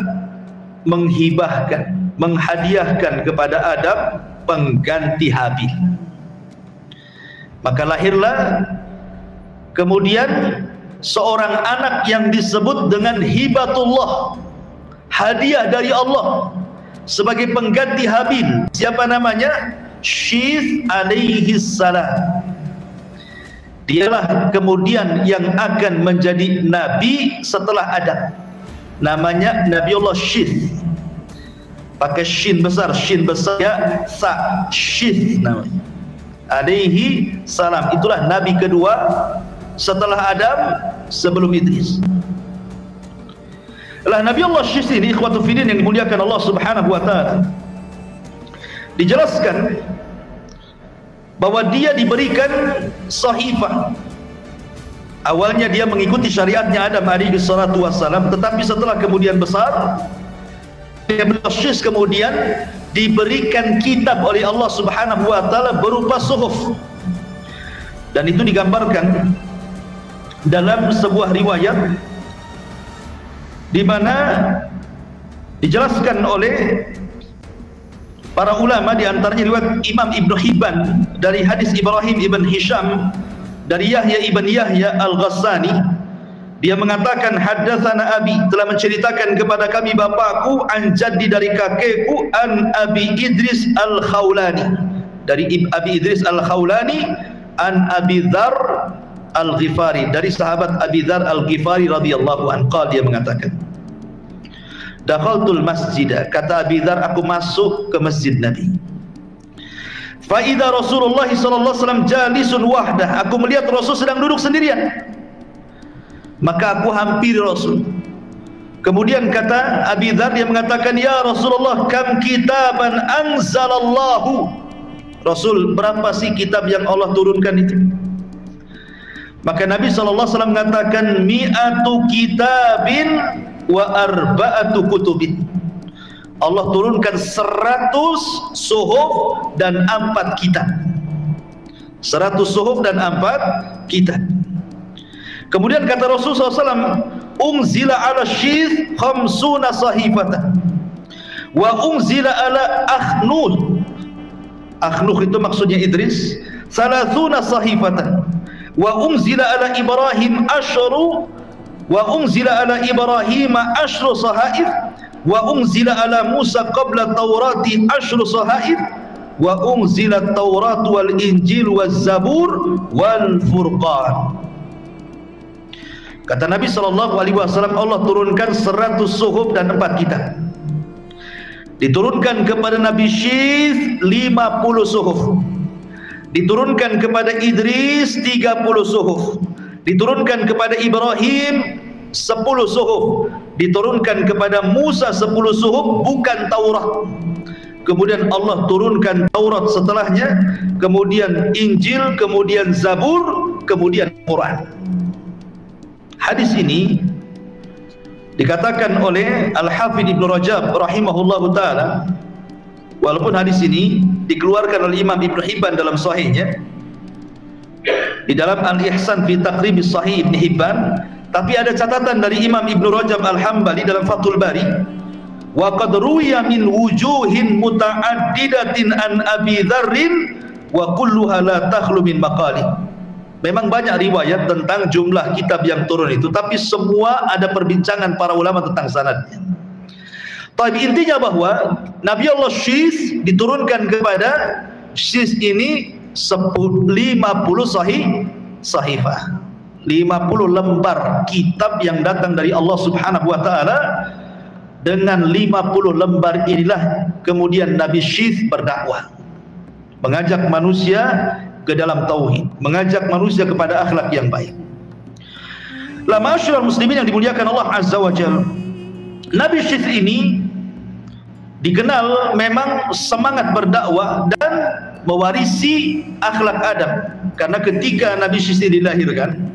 menghibahkan, menghadiahkan kepada Adam pengganti Habil. Maka lahirlah kemudian seorang anak yang disebut dengan hibatullah, hadiah dari Allah sebagai pengganti Habil. Siapa namanya? Syith alaihi salam. Dialah kemudian yang akan menjadi nabi setelah Adam. Namanya Nabiullah Syith. Pakai shin besar ya, sa, Syith namanya. Alaihi salam. Itulah nabi kedua setelah Adam, sebelum Idris. Lah Nabi Allah Syith ini, ikhwatu fillah yang dimuliakan Allah Subhanahu wa taala, dijelaskan bahwa dia diberikan sahifah. Awalnya dia mengikuti syariatnya Adam alaihi salatu wassalam, tetapi setelah kemudian besar, Nabi Allah Syith kemudian diberikan kitab oleh Allah Subhanahu wa taala berupa suhuf. Dan itu digambarkan dalam sebuah riwayat di mana dijelaskan oleh para ulama, di antaranya riwayat Imam Ibn Hibban dari hadis Ibrahim ibn Hisham dari Yahya ibn Yahya al-Ghassani. Dia mengatakan, haddatsana abi, telah menceritakan kepada kami bapakku, an jaddi, dari kakekku, an Abi Idris al-Khawlani, dari Abi Idris al-Khawlani, an Abi Dzar al-Ghifari, dari sahabat Abi Dzar al-Ghifari radhiyallahu anhu. Dia mengatakan, dakhaltul masjidah, kata Abi Dzar, aku masuk ke masjid Nabi. Fa idza Rasulullah sallallahu alaihi wasallam jalisun wahdah, aku melihat Rasul sedang duduk sendirian. Maka aku hampiri Rasul. Kemudian kata Abi Dzar, dia mengatakan, ya Rasulullah, kam kitaban anzalallahu. Rasul, berapa sih kitab yang Allah turunkan itu? Maka Nabi SAW mengatakan, mi'atu kitabin wa arba'atu kutubin. Allah turunkan 100 suhuf dan 4 kitab. 100 suhuf dan 4 kitab. Kemudian kata Rasulullah SAW, unzila ala Syith khamsuna sahifatan wa unzila ala Akhnuh. Akhnuh itu maksudnya Idris. Salasuna sahifatan wa unzila ala Ibrahim asyru wa unzila ala Ibrahim asyru sahaif wa unzila ala Musa qabla Taurati asyru sahaif wa unzila Taurat wal Injil wal Zabur wal Furqan. Kata Nabi SAW, Allah turunkan 100 suhuf dan 4 kitab. Diturunkan kepada Nabi Syith 50 suhuf, diturunkan kepada Idris 30 suhuf, diturunkan kepada Ibrahim 10 suhuf, diturunkan kepada Musa 10 suhuf, bukan Taurat. Kemudian Allah turunkan Taurat setelahnya, kemudian Injil, kemudian Zabur, kemudian Quran. Hadis ini dikatakan oleh Al-Hafidh Ibn Rajab rahimahullahu ta'ala, walaupun hadis ini dikeluarkan oleh Imam Ibn Hibban dalam sahihnya, di dalam Al-Ihsan fi Taqribis Sahih Ibn Hibban, tapi ada catatan dari Imam Ibn Rajab Al-Hambali dalam Fathul Bari wa qad ruwiya min wujuhin muta'addidatin an Abi Dzarrin wa kulluha la takhlu min maqali. Memang banyak riwayat tentang jumlah kitab yang turun itu, tapi semua ada perbincangan para ulama tentang sanadnya. Tapi intinya bahwa Nabi Allah Syis diturunkan kepada Syis ini 50 sahifah, 50 lembar kitab yang datang dari Allah Subhanahu wa taala. Dengan 50 lembar inilah kemudian Nabi Syis berdakwah, mengajak manusia ke dalam tauhid, mengajak manusia kepada akhlak yang baik. La ma'asyiral muslimin yang dimuliakan Allah Azza wa Jalla, Nabi Syis ini dikenal memang semangat berdakwah dan mewarisi akhlak Adam, karena ketika Nabi Syis dilahirkan,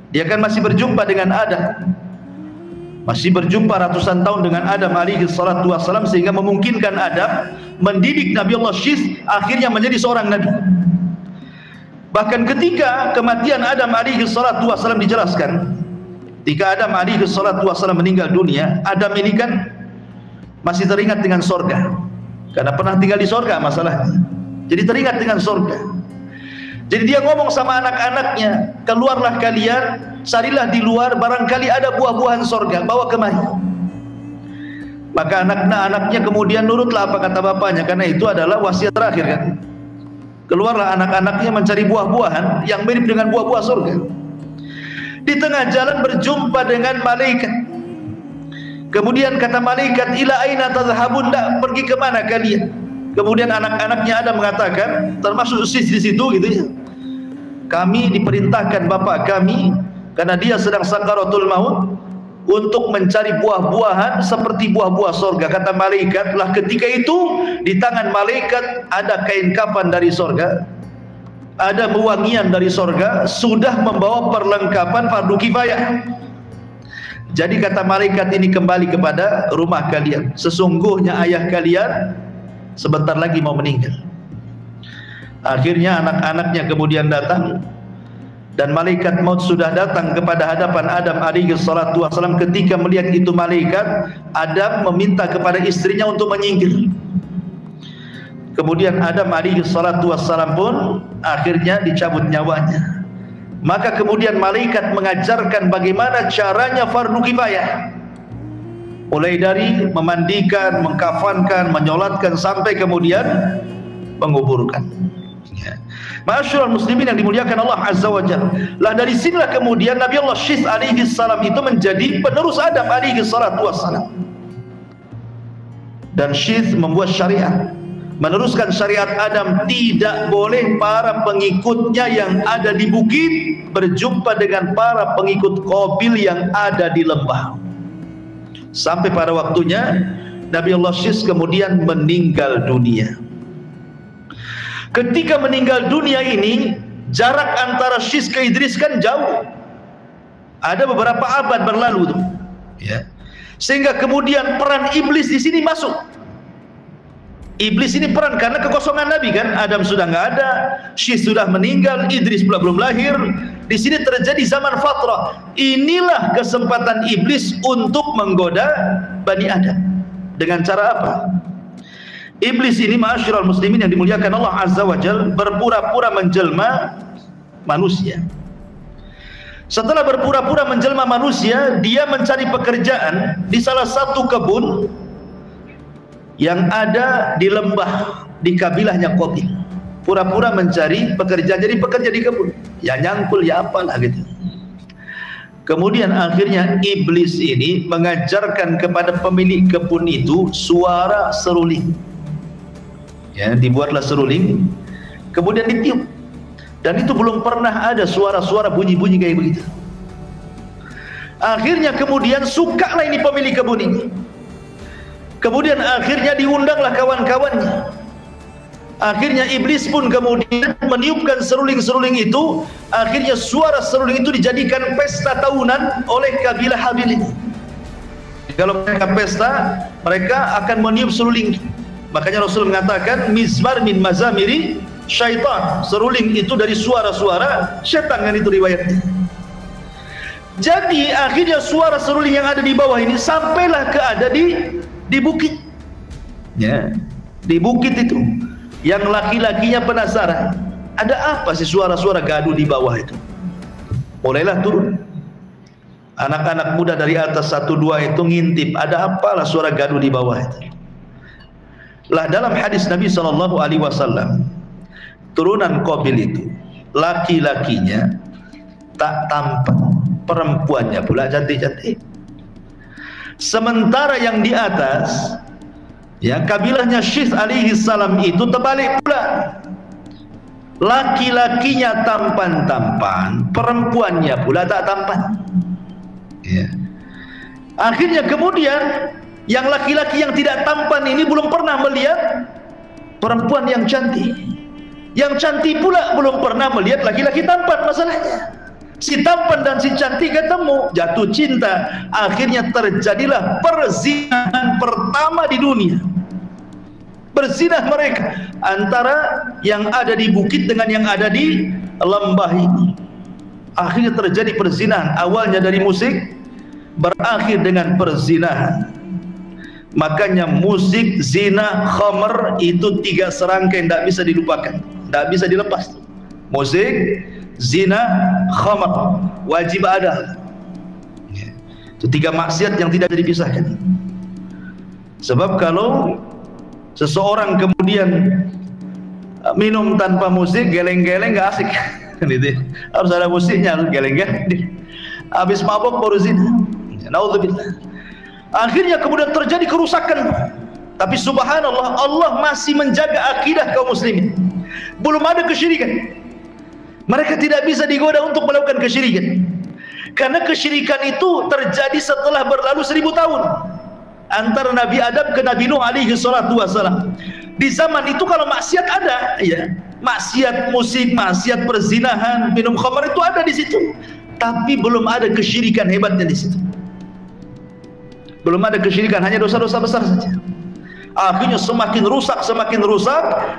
dia kan masih berjumpa dengan Adam, masih berjumpa ratusan tahun dengan Adam alaihi salatu wassalam, sehingga memungkinkan Adam mendidik Nabi Allah Syis akhirnya menjadi seorang nabi. Bahkan ketika kematian Adam alaihi salatu wassalam dijelaskan, ketika Adam alaihi salatu wassalam meninggal dunia, Adam ini kan masih teringat dengan sorga, karena pernah tinggal di sorga masalahnya, jadi teringat dengan sorga. Jadi dia ngomong sama anak-anaknya, keluarlah kalian, carilah di luar, barangkali ada buah-buahan sorga, bawa kemari. Maka anak-anaknya kemudian nurutlah apa kata bapaknya, karena itu adalah wasiat terakhir kan. Keluarlah anak-anaknya mencari buah-buahan yang mirip dengan buah-buah sorga. Di tengah jalan berjumpa dengan malaikat. Kemudian kata malaikat, ila aina tadhhabun, pergi kemana kalian? Kemudian anak-anaknya ada mengatakan, termasuk Syis di situ gitu ya, kami diperintahkan bapak kami, karena dia sedang sakaratul maut, untuk mencari buah-buahan seperti buah-buah sorga. Kata malaikat, lah ketika itu di tangan malaikat ada kain kafan dari sorga, ada wewangian dari sorga, sudah membawa perlengkapan fardu kifayah. Jadi kata malaikat ini, kembali kepada rumah kalian, sesungguhnya ayah kalian sebentar lagi mau meninggal. Akhirnya anak-anaknya kemudian datang, dan malaikat maut sudah datang kepada hadapan Adam alaihi salatu wassalam. Ketika melihat itu malaikat, Adam meminta kepada istrinya untuk menyingkir. Kemudian Adam alaihi salatu wassalam pun akhirnya dicabut nyawanya. Maka kemudian malaikat mengajarkan bagaimana caranya fardu kifayah, mulai dari memandikan, mengkafankan, menyolatkan, sampai kemudian menguburkan. Ma'asyiral muslimin yang dimuliakan Allah Azza wa Jalla, lah dari sinilah kemudian Nabi Allah Syis alaihi salam itu menjadi penerus Adam alaihi salatu wassalam. Dan Syis membuat syariat, meneruskan syariat Adam. Tidak boleh para pengikutnya yang ada di bukit berjumpa dengan para pengikut Qabil yang ada di lembah. Sampai pada waktunya Nabi Allah Syis kemudian meninggal dunia. Ketika meninggal dunia ini, jarak antara Syis ke Idris kan jauh, ada beberapa abad berlalu tuh, ya. Sehingga kemudian peran iblis di sini masuk. Iblis ini peran karena kekosongan Nabi kan, Adam sudah nggak ada, Syis sudah meninggal, Idris pula belum lahir. Di sini terjadi zaman fatrah. Inilah kesempatan iblis untuk menggoda Bani Adam. Dengan cara apa? Iblis ini, ma'asyiral muslimin yang dimuliakan Allah Azza wa Jalla, berpura-pura menjelma manusia. Setelah berpura-pura menjelma manusia, dia mencari pekerjaan di salah satu kebun yang ada di lembah di kabilahnya Qabil. Pura-pura mencari pekerjaan, jadi pekerja di kebun, ya nyangkul ya apalah gitu. Kemudian akhirnya iblis ini mengajarkan kepada pemilik kebun itu suara seruling. Ya, dibuatlah seruling, kemudian ditiup, dan itu belum pernah ada suara-suara bunyi-bunyi kayak begitu. Akhirnya kemudian sukalah ini pemilik kebun ini. Kemudian akhirnya diundanglah kawan-kawannya. Akhirnya iblis pun kemudian meniupkan seruling-seruling itu. Akhirnya suara seruling itu dijadikan pesta tahunan oleh kabilah Habil ini. Kalau mereka pesta, mereka akan meniup seruling. Makanya Rasul mengatakan mizmar min mazamiri syaitan. Seruling itu dari suara-suara syaitan, kan itu riwayatnya. Jadi akhirnya suara seruling yang ada di bawah ini sampailah ke ada di di bukit. Ya, di bukit itu yang laki-lakinya penasaran, ada apa sih suara-suara gaduh di bawah itu? Mulailah turun anak-anak muda dari atas 1-2 itu ngintip, ada apalah suara gaduh di bawah itu. Lah dalam hadis Nabi SAW, turunan Qabil itu laki-lakinya tak tampan, perempuannya pula cantik-cantik. Sementara yang di atas, ya, kabilahnya Syith alaihi salam itu terbalik pula. Laki-lakinya tampan-tampan, perempuannya pula tak tampan. Ya. Akhirnya kemudian yang laki-laki yang tidak tampan ini belum pernah melihat perempuan yang cantik. Yang cantik pula belum pernah melihat laki-laki tampan. Masalahnya si tampan dan si cantik ketemu, jatuh cinta. Akhirnya terjadilah perzinahan pertama di dunia. Berzinah mereka antara yang ada di bukit dengan yang ada di lembah ini. Akhirnya terjadi perzinahan, awalnya dari musik, berakhir dengan perzinahan. Makanya musik, zina, khamr itu 3 serangkaian, tidak bisa dilupakan, tidak bisa dilepas. Musik, zina, khamr wajib ada. Itu 3 maksiat yang tidak bisa dipisahkan. Sebab kalau seseorang kemudian minum tanpa musik, geleng-geleng gak asik. Harus ada musiknya, harus geleng-geleng. Habis mabuk baru zina. Naudzubillah. Akhirnya kemudian terjadi kerusakan. Tapi subhanallah, Allah masih menjaga akidah kaum muslimin. Belum ada kesyirikan. Mereka tidak bisa digoda untuk melakukan kesyirikan, karena kesyirikan itu terjadi setelah berlalu 1000 tahun antara Nabi Adam ke Nabi Nuh alaihi salatu wassalam. Di zaman itu kalau maksiat ada, ya, maksiat musik, maksiat perzinahan, minum khamar itu ada di situ, tapi belum ada kesyirikan hebatnya di situ. Belum ada kesyirikan, hanya dosa-dosa besar saja. Akhirnya semakin rusak,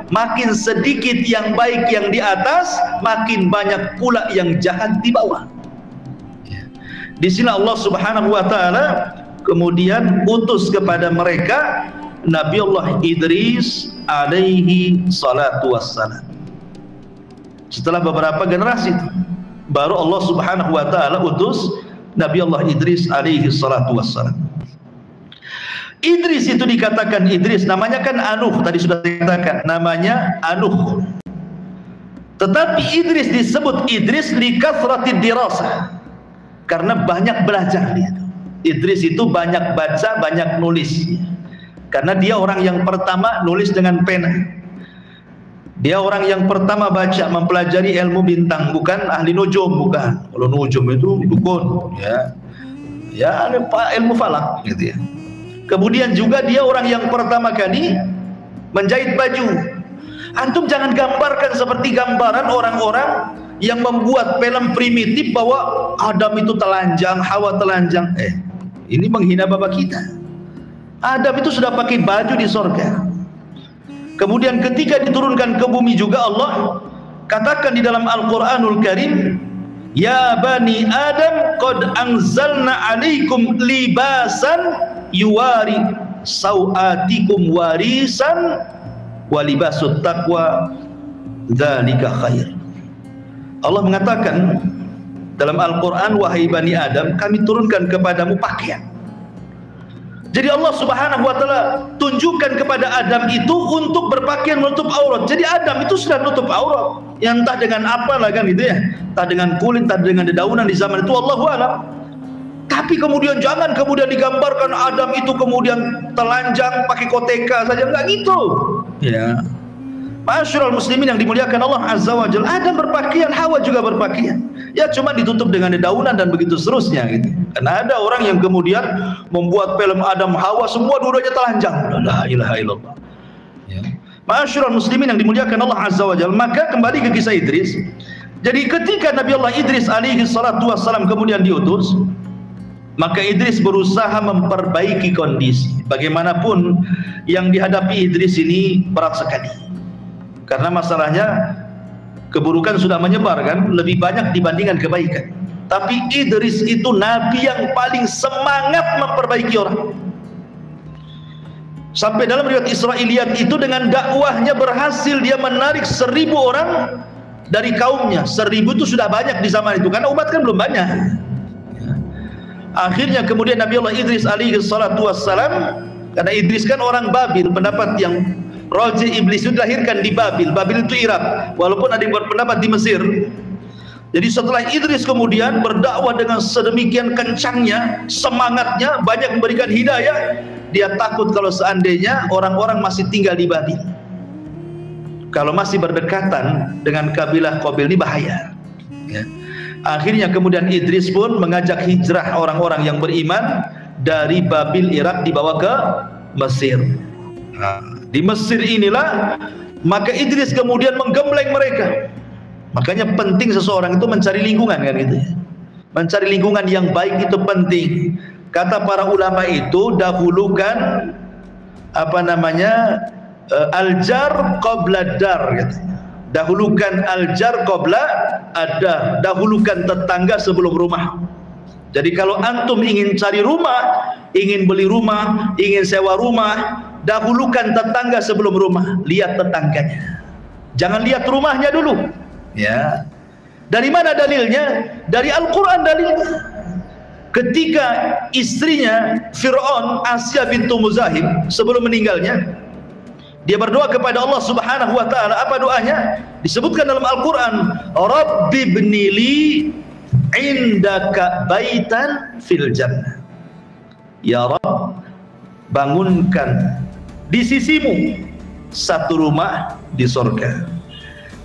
makin sedikit yang baik yang di atas, makin banyak pula yang jahat di bawah. Di sini Allah Subhanahu wa taala kemudian utus kepada mereka Nabi Allah Idris alaihi salatu wassalam. Setelah beberapa generasi itu, baru Allah Subhanahu wa taala utus Nabi Allah Idris alaihi salatu wassalam. Idris itu dikatakan Idris, namanya kan Anuh, tadi sudah dikatakan namanya Anuh. Tetapi Idris disebut Idris li kathratid dirasah, karena banyak belajar dia. Idris itu banyak baca, banyak nulis. Karena dia orang yang pertama nulis dengan pena. Dia orang yang pertama baca, mempelajari ilmu bintang, bukan ahli nujum, bukan. Kalau nujum itu dukun, ya. Ya, ilmu falak gitu ya. Kemudian juga dia orang yang pertama kali menjahit baju. Antum jangan gambarkan seperti gambaran orang-orang yang membuat film primitif bahwa Adam itu telanjang, Hawa telanjang. Ini menghina bapak kita. Adam itu sudah pakai baju di sorga. Kemudian ketika diturunkan ke bumi juga Allah katakan di dalam Al-Quranul Karim, ya bani Adam qad anzalna alaikum libasan yuwari sawatikum warisan walibasut taqwa dzalika khair. Allah mengatakan dalam Al-Quran, wahai bani Adam, kami turunkan kepadamu pakaian. Jadi Allah Subhanahu wa taala tunjukkan kepada Adam itu untuk berpakaian menutup aurat. Jadi Adam itu sudah menutup aurat, ya entah dengan apa lah kan gitu ya, entah dengan kulit, entah dengan dedaunan di zaman itu, Allahu a'lam. Tapi kemudian jangan kemudian digambarkan Adam itu kemudian telanjang pakai koteka saja, enggak gitu. Ya. Masyarul muslimin yang dimuliakan Allah Azza wa Jalla, Adam berpakaian, Hawa juga berpakaian. Ya cuma ditutup dengan dedaunan dan begitu seterusnya gitu. Karena ada orang yang kemudian membuat film Adam Hawa semua dua-duanya telanjang. La ilaha illallah. Ya. Masyarul muslimin yang dimuliakan Allah Azza wa Jalla, maka kembali ke kisah Idris. Jadi ketika Nabi Allah Idris alaihi salatu wassalam kemudian diutus, maka Idris berusaha memperbaiki kondisi. Bagaimanapun yang dihadapi Idris ini berat sekali. Karena masalahnya keburukan sudah menyebar kan, lebih banyak dibandingkan kebaikan. Tapi Idris itu nabi yang paling semangat memperbaiki orang. Sampai dalam riwayat Israiliyat itu dengan dakwahnya berhasil dia menarik 1000 orang dari kaumnya. 1000 itu sudah banyak di zaman itu karena umat kan belum banyak. Akhirnya kemudian Nabi Allah Idris alaihi salatu wassalam, karena Idris kan orang Babil, pendapat yang Raji iblis itu dilahirkan di Babil. Babil itu Irak, walaupun ada yang berpendapat di Mesir. Jadi setelah Idris kemudian berdakwah dengan sedemikian kencangnya, semangatnya, banyak memberikan hidayah, dia takut kalau seandainya orang-orang masih tinggal di Babil. Kalau masih berdekatan dengan kabilah Qabil ini bahaya. Ya. Akhirnya kemudian Idris pun mengajak hijrah orang-orang yang beriman dari Babil Irak dibawa ke Mesir. Nah, di Mesir inilah maka Idris kemudian menggembleng mereka. Makanya penting seseorang itu mencari lingkungan kan gitu. Mencari lingkungan yang baik itu penting. Kata para ulama itu dahulukan al-jar qabla dar gitu. Dahulukan al-jar qabla ad-dar. Dahulukan tetangga sebelum rumah. Jadi kalau antum ingin cari rumah, ingin beli rumah, ingin sewa rumah, dahulukan tetangga sebelum rumah. Lihat tetangganya, jangan lihat rumahnya dulu. Ya, dari mana dalilnya? Dari Al-Quran dalilnya. Ketika istrinya Fir'aun, Asya bintu Muzahim, sebelum meninggalnya, dia berdoa kepada Allah Subhanahu wa ta'ala. Apa doanya? Disebutkan dalam Al-Quran, Rabbi bnili indaka baitan fil jannah. Ya Rabb, bangunkan di sisimu satu rumah di surga.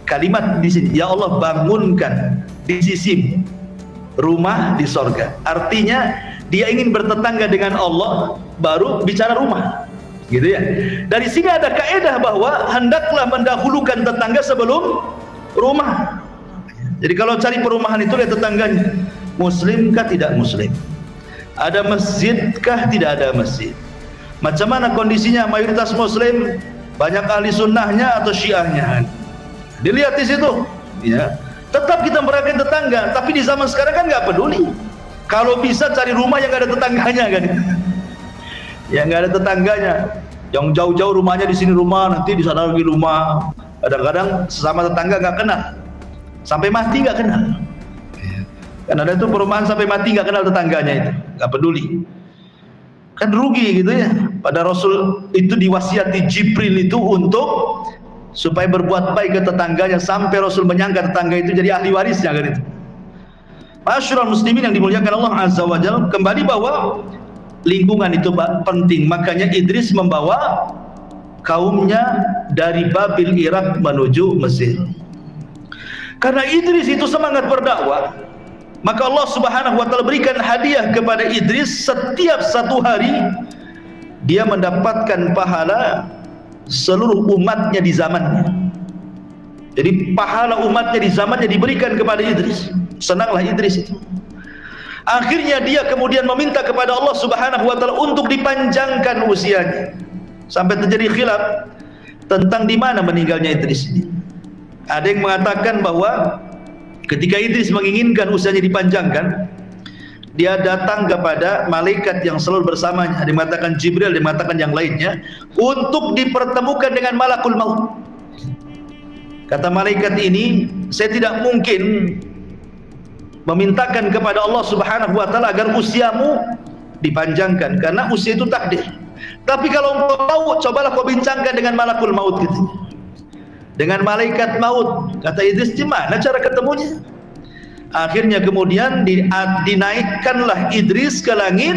Kalimat di sini, ya Allah bangunkan di sisimu rumah di surga. Artinya dia ingin bertetangga dengan Allah baru bicara rumah. Gitu ya. Dari sini ada kaidah bahwa hendaklah mendahulukan tetangga sebelum rumah. Jadi kalau cari perumahan itu lihat tetangganya, muslimkah tidak muslim, ada masjidkah tidak ada masjid, macam mana kondisinya, mayoritas muslim, banyak ahli sunnahnya atau syiahnya, dilihat di situ. Ya, tetap kita merayakan tetangga, tapi di zaman sekarang kan nggak peduli. Kalau bisa cari rumah yang nggak ada tetangganya kan, yang nggak ada tetangganya, yang jauh-jauh rumahnya di sini rumah, nanti di sana lagi rumah. Kadang-kadang sesama tetangga nggak kenal. Sampai mati nggak kenal. Kan ada itu perumahan sampai mati nggak kenal tetangganya itu, nggak peduli. Kan rugi gitu ya. Pada Rasul itu diwasiati Jibril itu untuk supaya berbuat baik ke tetangganya, sampai Rasul menyangka tetangga itu jadi ahli warisnya kan itu. Masyarul muslimin yang dimuliakan Allah Azza wa Jalla, kembali bahwa lingkungan itu penting. Makanya Idris membawa kaumnya dari Babil Irak menuju Mesir. Karena Idris itu semangat berdakwah, maka Allah Subhanahu wa ta'ala berikan hadiah kepada Idris. Setiap satu hari dia mendapatkan pahala seluruh umatnya di zamannya. Jadi pahala umatnya di zamannya diberikan kepada Idris. Senanglah Idris itu. Akhirnya dia kemudian meminta kepada Allah Subhanahu wa ta'ala untuk dipanjangkan usianya. Sampai terjadi khilaf tentang di mana meninggalnya Idris ini. Ada yang mengatakan bahwa ketika Idris menginginkan usianya dipanjangkan, dia datang kepada malaikat yang selalu bersamanya. Ada yang mengatakan Jibril, ada yang mengatakan yang lainnya, untuk dipertemukan dengan malakul maut. Kata malaikat ini, saya tidak mungkin memintakan kepada Allah Subhanahu wa ta'ala agar usiamu dipanjangkan, karena usia itu takdir. Tapi kalau engkau tahu, cobalah kau bincangkan dengan malakul maut gitu. Dengan malaikat maut. Kata Idris, gimana cara ketemunya? Akhirnya kemudian dinaikkanlah Idris ke langit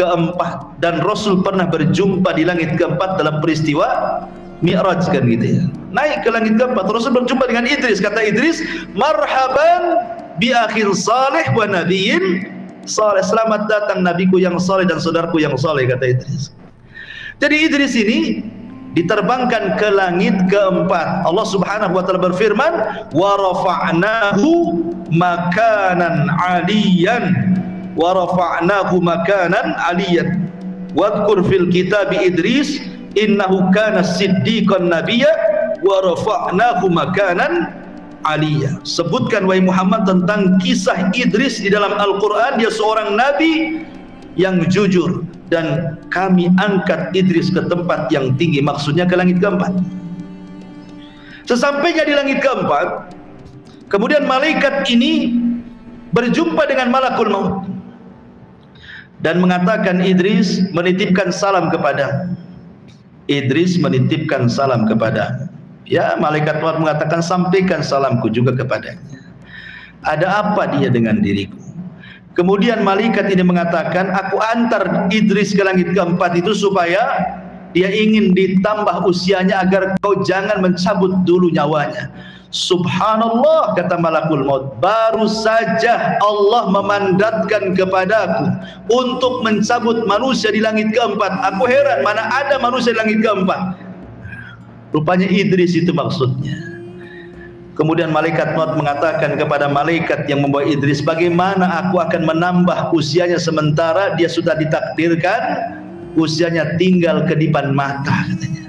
keempat, dan Rasul pernah berjumpa di langit keempat dalam peristiwa Mi'raj kan gitu ya. Naik ke langit keempat, Rasul berjumpa dengan Idris. Kata Idris, marhaban bi akhir salih wa nabiyyin salih. Selamat datang nabiku yang saleh dan saudaraku yang saleh, kata Idris. Jadi Idris ini diterbangkan ke langit keempat. Allah Subhanahu wa ta'ala berfirman, wa rafa'nahu makanan 'aliyan, wa rafa'nahu makanan 'aliyan, wadhkur fil kitab Idris innahu kana siddiqan nabiyya wa rafa'nahu makanan 'aliyan. Sebutkan wahai Muhammad tentang kisah Idris di dalam Al-Quran. Dia seorang nabi yang jujur, dan kami angkat Idris ke tempat yang tinggi, maksudnya ke langit keempat. Sesampainya di langit keempat, kemudian malaikat ini berjumpa dengan malakul maut dan mengatakan, Idris menitipkan salam kepada. Idris menitipkan salam kepada. Ya, malaikat maut mengatakan, sampaikan salamku juga kepadanya. Ada apa dia dengan diriku? Kemudian malaikat ini mengatakan, aku antar Idris ke langit keempat itu supaya dia ingin ditambah usianya agar kau jangan mencabut dulu nyawanya. Subhanallah, kata malakul maut, baru saja Allah memandatkan kepadaku untuk mencabut manusia di langit keempat. Aku heran, mana ada manusia di langit keempat. Rupanya Idris itu maksudnya. Kemudian malaikat maut mengatakan kepada malaikat yang membawa Idris, bagaimana aku akan menambah usianya sementara dia sudah ditakdirkan usianya tinggal kedipan mata, katanya.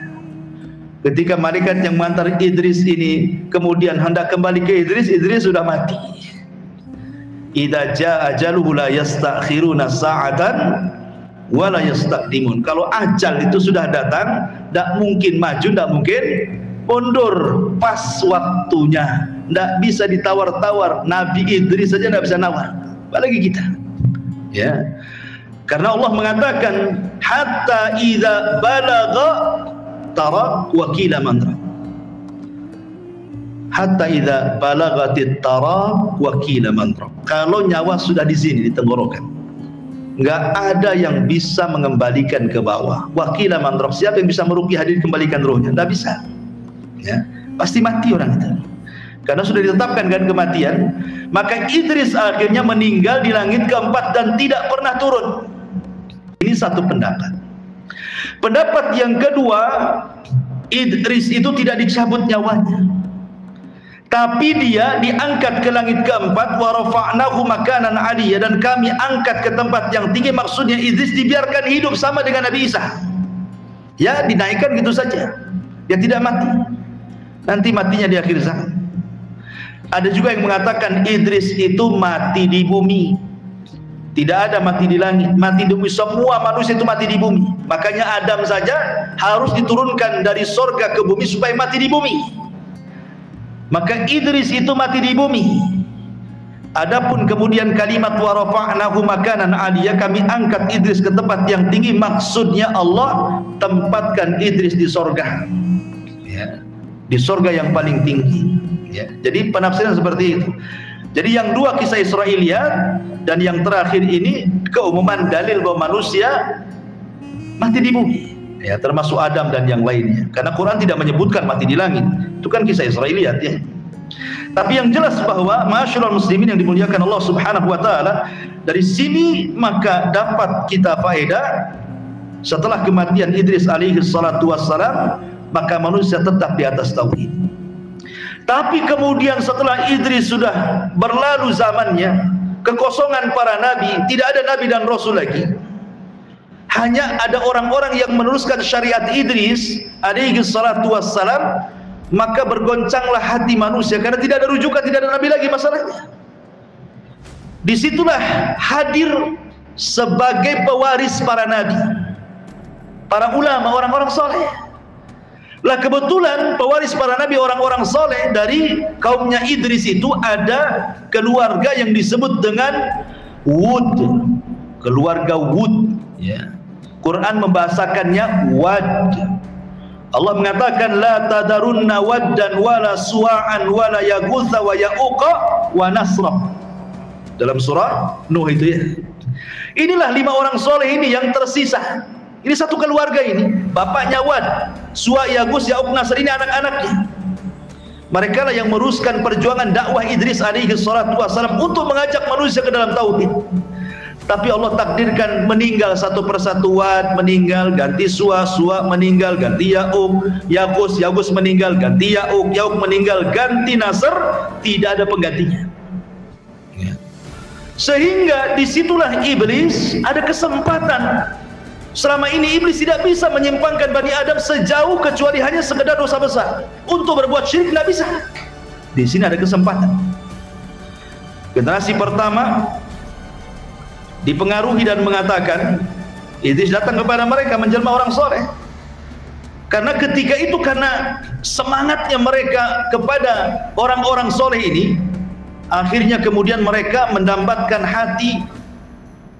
Ketika malaikat yang mengantar Idris ini kemudian hendak kembali ke Idris, Idris sudah mati. Idza jaa ajaluhu la yastakhiruna sa'atan wa la yastaqdimun. Kalau ajal itu sudah datang, tidak mungkin maju, tidak mungkin mundur, pas waktunya. Tidak bisa ditawar-tawar. Nabi Idris saja tidak bisa nawar, apalagi kita. Ya. Karena Allah mengatakan, hatta idza balagha tarak wakila mandra. Hatta idza balagatit tarak wakila mandra. Kalau nyawa sudah di sini, di tenggorokan, nggak ada yang bisa mengembalikan ke bawah. Wakila mandra, siapa yang bisa meruqyah hadir kembalikan rohnya? Nggak bisa. Ya, pasti mati orang itu. Karena sudah ditetapkan kan kematian. Maka Idris akhirnya meninggal di langit keempat dan tidak pernah turun. Ini satu pendapat. Pendapat yang kedua, Idris itu tidak dicabut nyawanya, tapi dia diangkat ke langit keempat. Wa rafa'nahu makanan 'aliyya, dan kami angkat ke tempat yang tinggi. Maksudnya Idris dibiarkan hidup sama dengan Nabi Isa. Ya, dinaikkan gitu saja. Dia tidak mati. Nanti matinya di akhir zaman. Ada juga yang mengatakan Idris itu mati di bumi. Tidak ada mati di langit, mati di bumi. Semua manusia itu mati di bumi. Makanya Adam saja harus diturunkan dari sorga ke bumi supaya mati di bumi. Maka Idris itu mati di bumi. Adapun kemudian kalimat wa rafa'nahu makanan 'aliyya, kami angkat Idris ke tempat yang tinggi, maksudnya Allah tempatkan Idris di sorga. Ya, di sorga yang paling tinggi. Ya, jadi penafsiran seperti itu. Jadi yang dua kisah Israiliyat dan yang terakhir ini keumuman dalil bahwa manusia mati di bumi, ya, termasuk Adam dan yang lainnya. Karena Quran tidak menyebutkan mati di langit. Itu kan kisah Israiliyat, ya. Tapi yang jelas bahwa ma'asyiral muslimin yang dimuliakan Allah Subhanahu wa taala, dari sini maka dapat kita faedah, setelah kematian Idris alaihi salatu wassalam, maka manusia tetap di atas tauhid. Tapi kemudian setelah Idris sudah berlalu zamannya, kekosongan para nabi, tidak ada nabi dan rasul lagi. Hanya ada orang-orang yang meneruskan syariat Idris alaihi salatu wassalam, maka bergoncanglah hati manusia karena tidak ada rujukan, tidak ada nabi lagi masalahnya. Disitulah hadir sebagai pewaris para nabi, para ulama, orang-orang soleh. Lah kebetulan pewaris para nabi, orang-orang soleh dari kaumnya Idris itu ada keluarga yang disebut dengan Wud, keluarga Wud. Ya. Quran membahasakannya Wad. Allah mengatakan la tadarunna waddan wala suwa'an wala yaghutsa wa ya'uqa wa nasra. Dalam surah Nuh itu, ya. Inilah 5 orang soleh ini yang tersisa. Ini satu keluarga ini, bapaknya Wad, Suwa, Yagus, Ya'uq, Nasr, ini anak-anaknya. Mereka lah yang meruskan perjuangan dakwah Idris alaihi salatu wassalam untuk mengajak manusia ke dalam tauhid. Tapi Allah takdirkan meninggal satu persatu. Wad meninggal, ganti Suwa, Suwa meninggal, ganti Ya'uq, Yagus meninggal, ganti Ya'uq, Ya'uq meninggal, ganti Nasr, tidak ada penggantinya. Sehingga disitulah iblis ada kesempatan. Selama ini iblis tidak bisa menyimpangkan Bani Adam sejauh kecuali hanya sekedar dosa besar. Untuk berbuat syirik tidak bisa. Di sini ada kesempatan. Generasi pertama dipengaruhi dan mengatakan, Idris datang kepada mereka menjelma orang soleh. Karena ketika itu, karena semangatnya mereka kepada orang-orang soleh ini, akhirnya kemudian mereka mendambatkan hati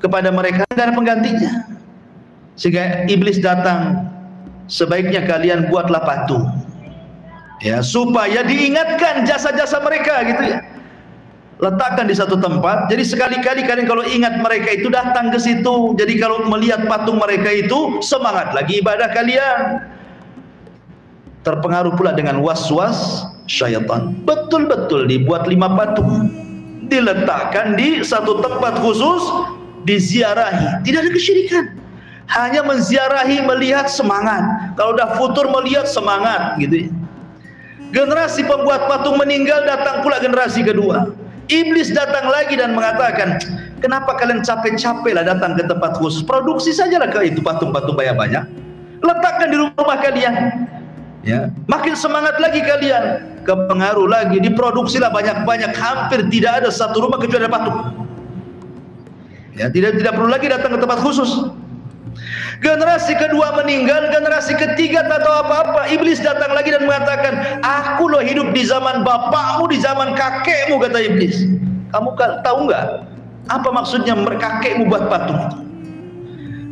kepada mereka, tidak ada penggantinya. Sehingga iblis datang, sebaiknya kalian buatlah patung, ya, supaya diingatkan jasa-jasa mereka gitu ya. Letakkan di satu tempat, jadi sekali-kali kalian kalau ingat mereka itu datang ke situ. Jadi kalau melihat patung mereka itu, semangat lagi ibadah kalian. Terpengaruh pula dengan was-was syaitan. Betul-betul dibuat 5 patung, diletakkan di satu tempat khusus, diziarahi. Tidak ada kesyirikan, hanya menziarahi, melihat semangat. Kalau udah futur melihat semangat gitu ya. Generasi pembuat patung meninggal, datang pula generasi kedua. Iblis datang lagi dan mengatakan, kenapa kalian capek-capek lah datang ke tempat khusus, produksi sajalah ke itu patung-patung banyak-banyak, letakkan di rumah kalian, ya, makin semangat lagi kalian. Kepengaruh lagi, diproduksilah banyak-banyak, hampir tidak ada satu rumah kecuali ada patung, ya, tidak perlu lagi datang ke tempat khusus. Generasi kedua meninggal, generasi ketiga tak tahu apa-apa. Iblis datang lagi dan mengatakan, aku loh hidup di zaman bapakmu, di zaman kakekmu, kata iblis. Kamu tahu nggak apa maksudnya kakekmu buat patung itu?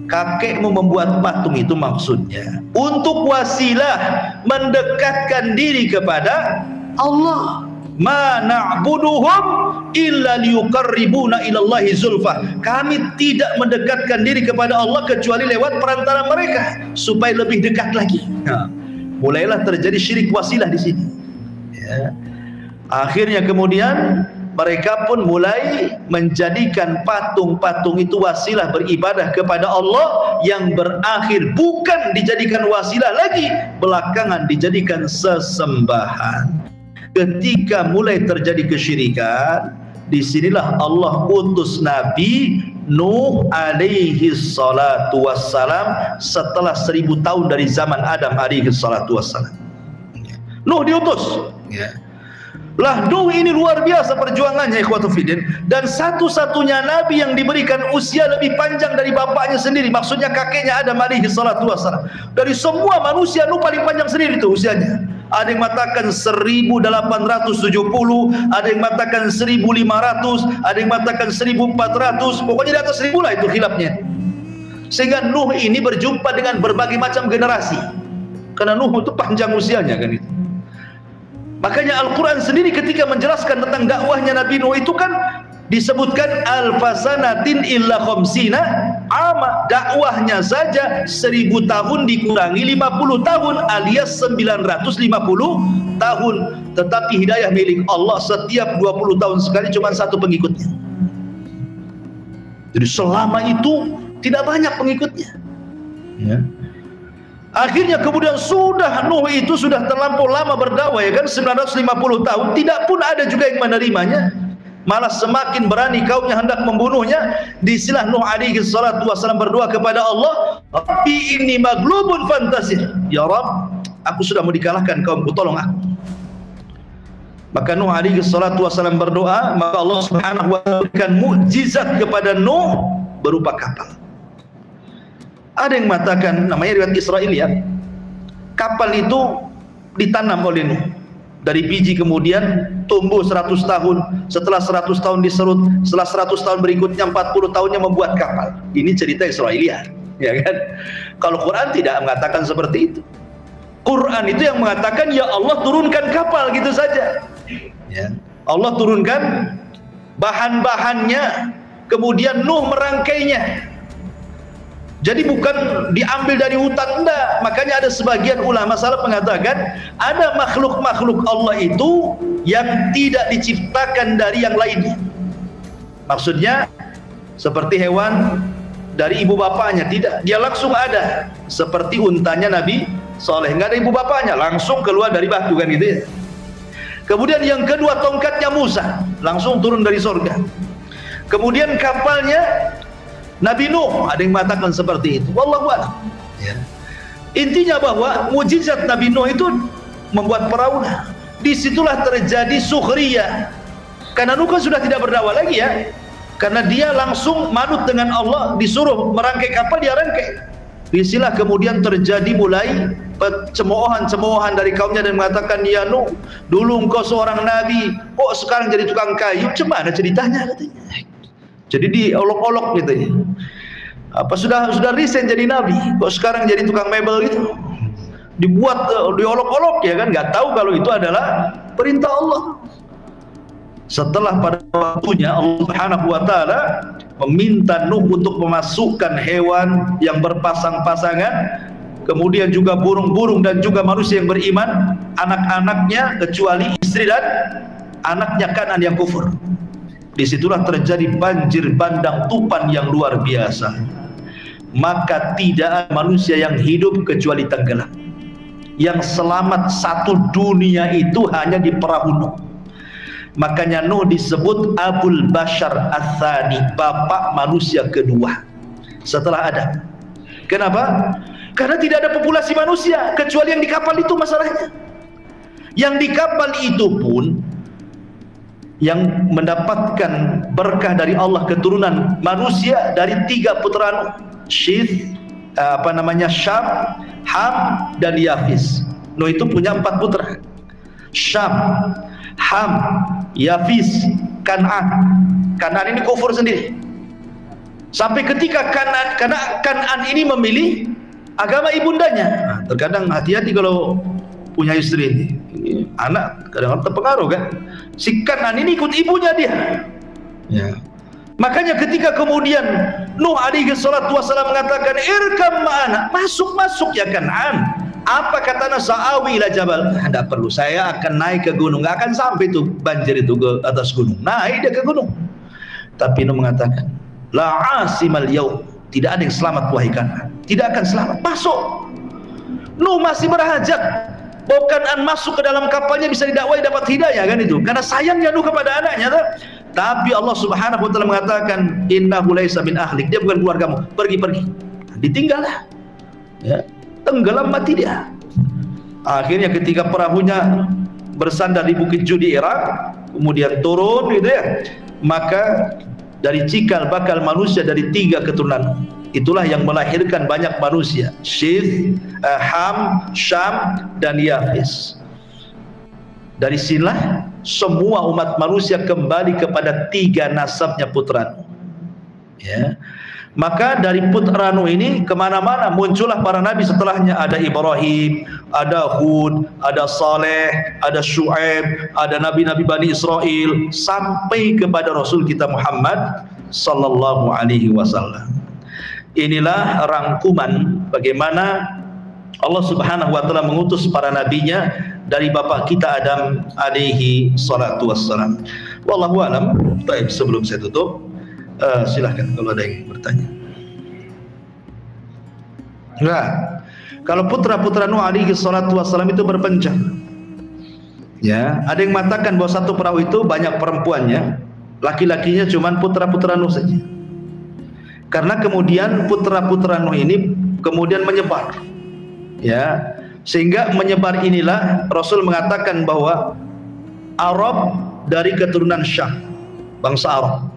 Kakekmu membuat patung itu maksudnya untuk wasilah mendekatkan diri kepada Allah. Ma na'buduhum illa liyuqarribuna ilallahi zulfa. Kami tidak mendekatkan diri kepada Allah kecuali lewat perantara mereka, supaya lebih dekat lagi. Nah, mulailah terjadi syirik wasilah di sini, ya. Akhirnya kemudian mereka pun mulai menjadikan patung-patung itu wasilah beribadah kepada Allah, yang berakhir bukan dijadikan wasilah lagi, belakangan dijadikan sesembahan. Ketika mulai terjadi kesyirikan, disinilah Allah utus Nabi Nuh alaihi salatu wassalam setelah 1000 tahun dari zaman Adam alaihi salatu wassalam. Nuh diutus, ya. Lah Nuh ini luar biasa perjuangannya, ikhwatu fiddin, dan satu-satunya nabi yang diberikan usia lebih panjang dari bapaknya sendiri, maksudnya kakeknya Adam alaihi salatu wassalam. Dari semua manusia, Nuh paling panjang sendiri itu usianya. Ada yang mengatakan 1870, ada yang mengatakan 1500, ada yang mengatakan 1400, pokoknya di atas 1000 lah itu khilafnya. Sehingga Nuh ini berjumpa dengan berbagai macam generasi, karena Nuh itu panjang usianya kan itu. Makanya Al-Quran sendiri ketika menjelaskan tentang dakwahnya Nabi Nuh itu kan disebutkan alfasanatin illa khamsina ama, dakwahnya saja 1000 tahun dikurangi 50 tahun alias 950 tahun. Tetapi hidayah milik Allah, setiap 20 tahun sekali cuma satu pengikutnya. Jadi selama itu tidak banyak pengikutnya, ya. Akhirnya kemudian sudah Nuh itu sudah terlampau lama berdakwah, ya kan, 950 tahun, tidak pun ada juga yang menerimanya. Malah semakin berani kaumnya hendak membunuhnya. Disilah Nuh alaihi salatu wassalam berdoa kepada Allah, Rabbi inni maghlubun fantasir, ya Rabb, aku sudah mau dikalahkan kaumku, tolong aku. Maka Nuh alaihi salatu wassalam berdoa, maka Allah subhanahu wa ta'ala berikan mukjizat kepada Nuh berupa kapal. Ada yang mengatakan, namanya riwayat Israiliyat, kapal itu ditanam oleh Nuh dari biji, kemudian tumbuh 100 tahun, setelah 100 tahun diserut, setelah 100 tahun berikutnya 40 tahunnya membuat kapal. Ini cerita Israiliyat, ya kan? Kalau Quran tidak mengatakan seperti itu. Quran itu yang mengatakan, ya Allah turunkan kapal gitu saja, ya. Allah turunkan bahan-bahannya, kemudian Nuh merangkainya. Jadi bukan diambil dari hutan, enggak. Makanya ada sebagian ulama salaf mengatakan ada makhluk-makhluk Allah itu yang tidak diciptakan dari yang lainnya. Maksudnya seperti hewan dari ibu bapaknya, tidak, dia langsung ada. Seperti untanya Nabi Saleh, enggak ada ibu bapaknya, langsung keluar dari batu kan gitu ya. Kemudian yang kedua, tongkatnya Musa langsung turun dari surga. Kemudian kapalnya Nabi Nuh, ada yang mengatakan seperti itu. Wallahu a'lam, ya. Intinya bahwa mujizat Nabi Nuh itu membuat perahu. Disitulah terjadi sukhriyah. Karena Nuh kan sudah tidak berdakwah lagi, ya. Karena dia langsung manut dengan Allah, disuruh merangkai kapal, dia rangkai. Disinilah kemudian terjadi mulai cemoohan dari kaumnya dan mengatakan, ya Nuh, dulu engkau seorang nabi, kok sekarang jadi tukang kayu? Cemana ceritanya katanya. Jadi diolok-olok gitu ya. Apa sudah resign jadi nabi, kok sekarang jadi tukang mebel gitu? Dibuat diolok-olok ya kan, nggak tahu kalau itu adalah perintah Allah. Setelah pada waktunya Allah Subhanahu wa taala meminta Nuh untuk memasukkan hewan yang berpasang-pasangan, kemudian juga burung-burung dan juga manusia yang beriman, anak-anaknya kecuali istri dan anaknya Kan'an yang kufur. Disitulah terjadi banjir bandang tupan yang luar biasa. Maka tidak ada manusia yang hidup kecuali tenggelam. Yang selamat satu dunia itu hanya di perahu Nuh. Makanya Nuh disebut Abul Bashar Ats-Tsani, bapak manusia kedua setelah Adam. Kenapa? Karena tidak ada populasi manusia kecuali yang di kapal itu masalahnya. Yang di kapal itu pun yang mendapatkan berkah dari Allah keturunan manusia dari 3 putra Nuh, Syam, Ham dan Yafis. Nuh itu punya 4 putra. Syam, Ham, Yafis, Kan'an. Kan'an ini kufur sendiri. Sampai ketika Kan'an ini memilih agama ibundanya. Nah, terkadang hati-hati kalau punya istri ini, anak kadang-kadang terpengaruh kan. Si Kan'an ini ikut ibunya dia. Ya. Makanya ketika kemudian Nuh alaihi salatu wassalam mengatakan, irkam ma'ana, masuk ya Kan'an. Apa kata Sa'awi ila jabal? Tidak perlu, saya akan naik ke gunung. Nggak akan sampai itu banjir itu ke atas gunung. Naik dia ke gunung. Tapi Nuh mengatakan, la asimal yaum, tidak ada yang selamat wahai Kan'an. Tidak akan selamat. Masuk. Nuh masih berhajat bahwa Kan'an masuk ke dalam kapalnya bisa didakwai dapat hidayah kan itu. Karena sayangnya Nuh kepada anaknya. Tapi Allah Subhanahu wa taala mengatakan, innahu laisa min ahlik, dia bukan keluargamu. Pergi. Ditinggallah. Ya. Tenggelam mati dia. Akhirnya ketika perahunya bersandar di Bukit Judi Irak, kemudian turun gitu ya, maka dari cikal bakal manusia dari 3 keturunan itulah yang melahirkan banyak manusia, Syith, Ham, Syam dan Yafis. Dari sinilah semua umat manusia kembali kepada 3 nasabnya putra Nuh. Ya. Maka dari putra Nuh ini kemana-mana muncullah para nabi setelahnya. Ada Ibrahim, ada Hud, ada Saleh, ada Syuaib, ada nabi-nabi Bani Israel, sampai kepada Rasul kita Muhammad sallallahu alaihi wasallam. Inilah rangkuman bagaimana Allah Subhanahu wa taala mengutus para nabinya dari bapak kita Adam alaihi salatu wassalam. Wallahu alam. Baik, sebelum saya tutup, silahkan kalau ada yang bertanya. Enggak. Kalau putra-putra Nuh alaihi salatu wassalam itu berpencar. Ya, ada yang mengatakan bahwa satu perahu itu banyak perempuannya, laki-lakinya cuman putra-putra Nuh saja. Karena kemudian putra-putra Nuh ini kemudian menyebar. Ya, sehingga menyebar inilah Rasul mengatakan bahwa Arab dari keturunan Syam, bangsa Arab,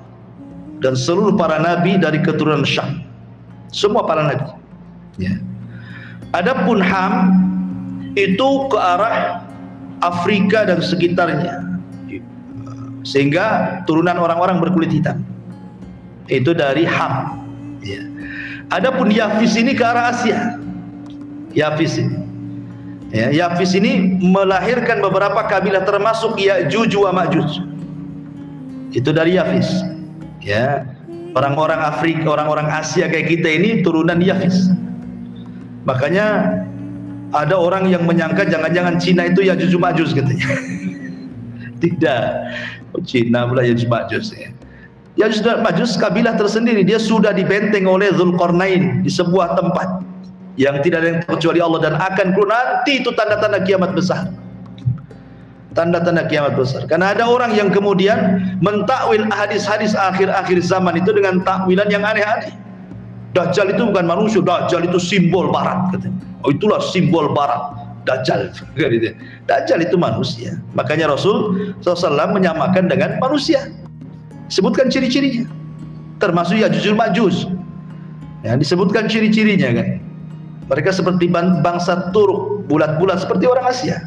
dan seluruh para nabi dari keturunan Syam, semua para nabi. Ya. Adapun Ham itu ke arah Afrika dan sekitarnya, sehingga turunan orang-orang berkulit hitam itu dari Ham. Ya. Adapun Yafis ini ke arah Asia. Yafis ini, ya, Yafis ini melahirkan beberapa kabilah termasuk Ya'juj wa Ma'juj. Itu dari Yafis. Ya, orang-orang Afrika, orang-orang Asia kayak kita ini turunan Yafis. Makanya ada orang yang menyangka jangan-jangan Cina itu Ya'juj Ma'juj katanya. Tidak, Cina pula Ya'juj Ma'juj ya. Ya'juj Ma'juj kabilah tersendiri, dia sudah dibenteng oleh Dzulqarnain di sebuah tempat yang tidak ada yang kecuali Allah, dan akan keluar nanti itu tanda-tanda kiamat besar. Tanda-tanda kiamat besar. Karena ada orang yang kemudian mentakwil hadis-hadis akhir-akhir zaman itu dengan takwilan yang aneh-aneh. Dajjal itu bukan manusia, Dajjal itu simbol barat katanya. Oh, itulah simbol barat, Dajjal. Dajjal itu manusia. Makanya Rasul SAW menyamakan dengan manusia. Sebutkan ciri-cirinya. termasuk Ya'juj Ma'juj. Ya, disebutkan ciri-cirinya kan. Mereka seperti bangsa Turk, bulat-bulat seperti orang Asia.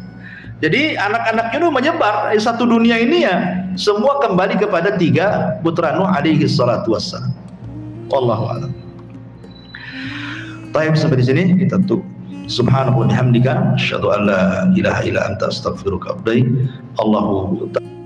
Jadi anak-anaknya itu menyebar satu dunia ini ya, semua kembali kepada 3 putra Nuh alaihi salatu wassalam. Wallahu a'lam. Baik, sampai di sini kita tutup. Subhanahu wa bihamdika asyhadu an la ilaha illa anta astaghfiruka wa atubu ilaik. Allahu ta'ala